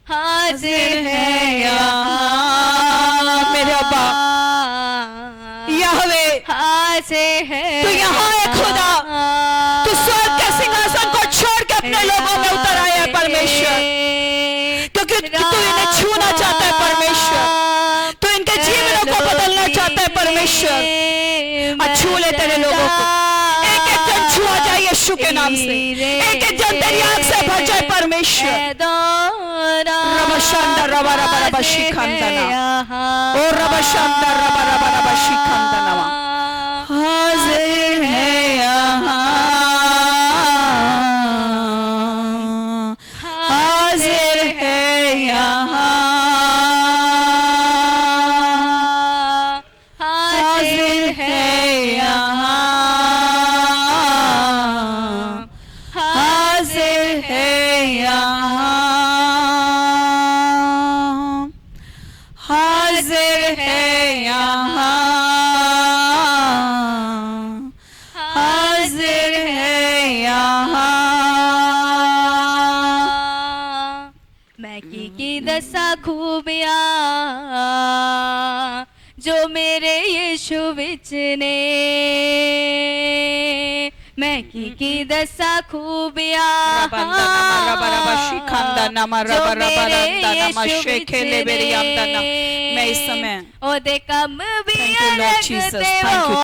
हाजिर है यहाँ। मेरे अब्बा यहोवे, हाजिर है तू यहाँ है खुदा, तू स्वर्ग के सिंहासन को छोड़ के अपने लोगों में उतर आया है परमेश्वर, क्योंकि तू इन्हें छूना चाहता है परमेश्वर, तू इनके जीवनों को बदलना चाहता है परमेश्वर। छू ले तेरे लोगों को, एक एक जन छुआ जाए यीशु के नाम से, एक एक जन तेरी आग से भर जाए परमेश्वर। रबा शांदा रबा रबा रबा शिखंदना, ओ रबा शांदा रबा रबा रबा शिखंदना। हाजिर है यहाँ, हाजिर है हाजिर है यहाँ, हाजिर है यहाँ, हाजिर है यहाँ। मैकी की दसा खूबियां जो मेरे यीशु विच ने, मैकी की दसा खूबियां जो मेरे यीशु विच ने, मैं इस समय ओदे कम भी Thank you, Lord अलग Jesus. ते Thank you, वो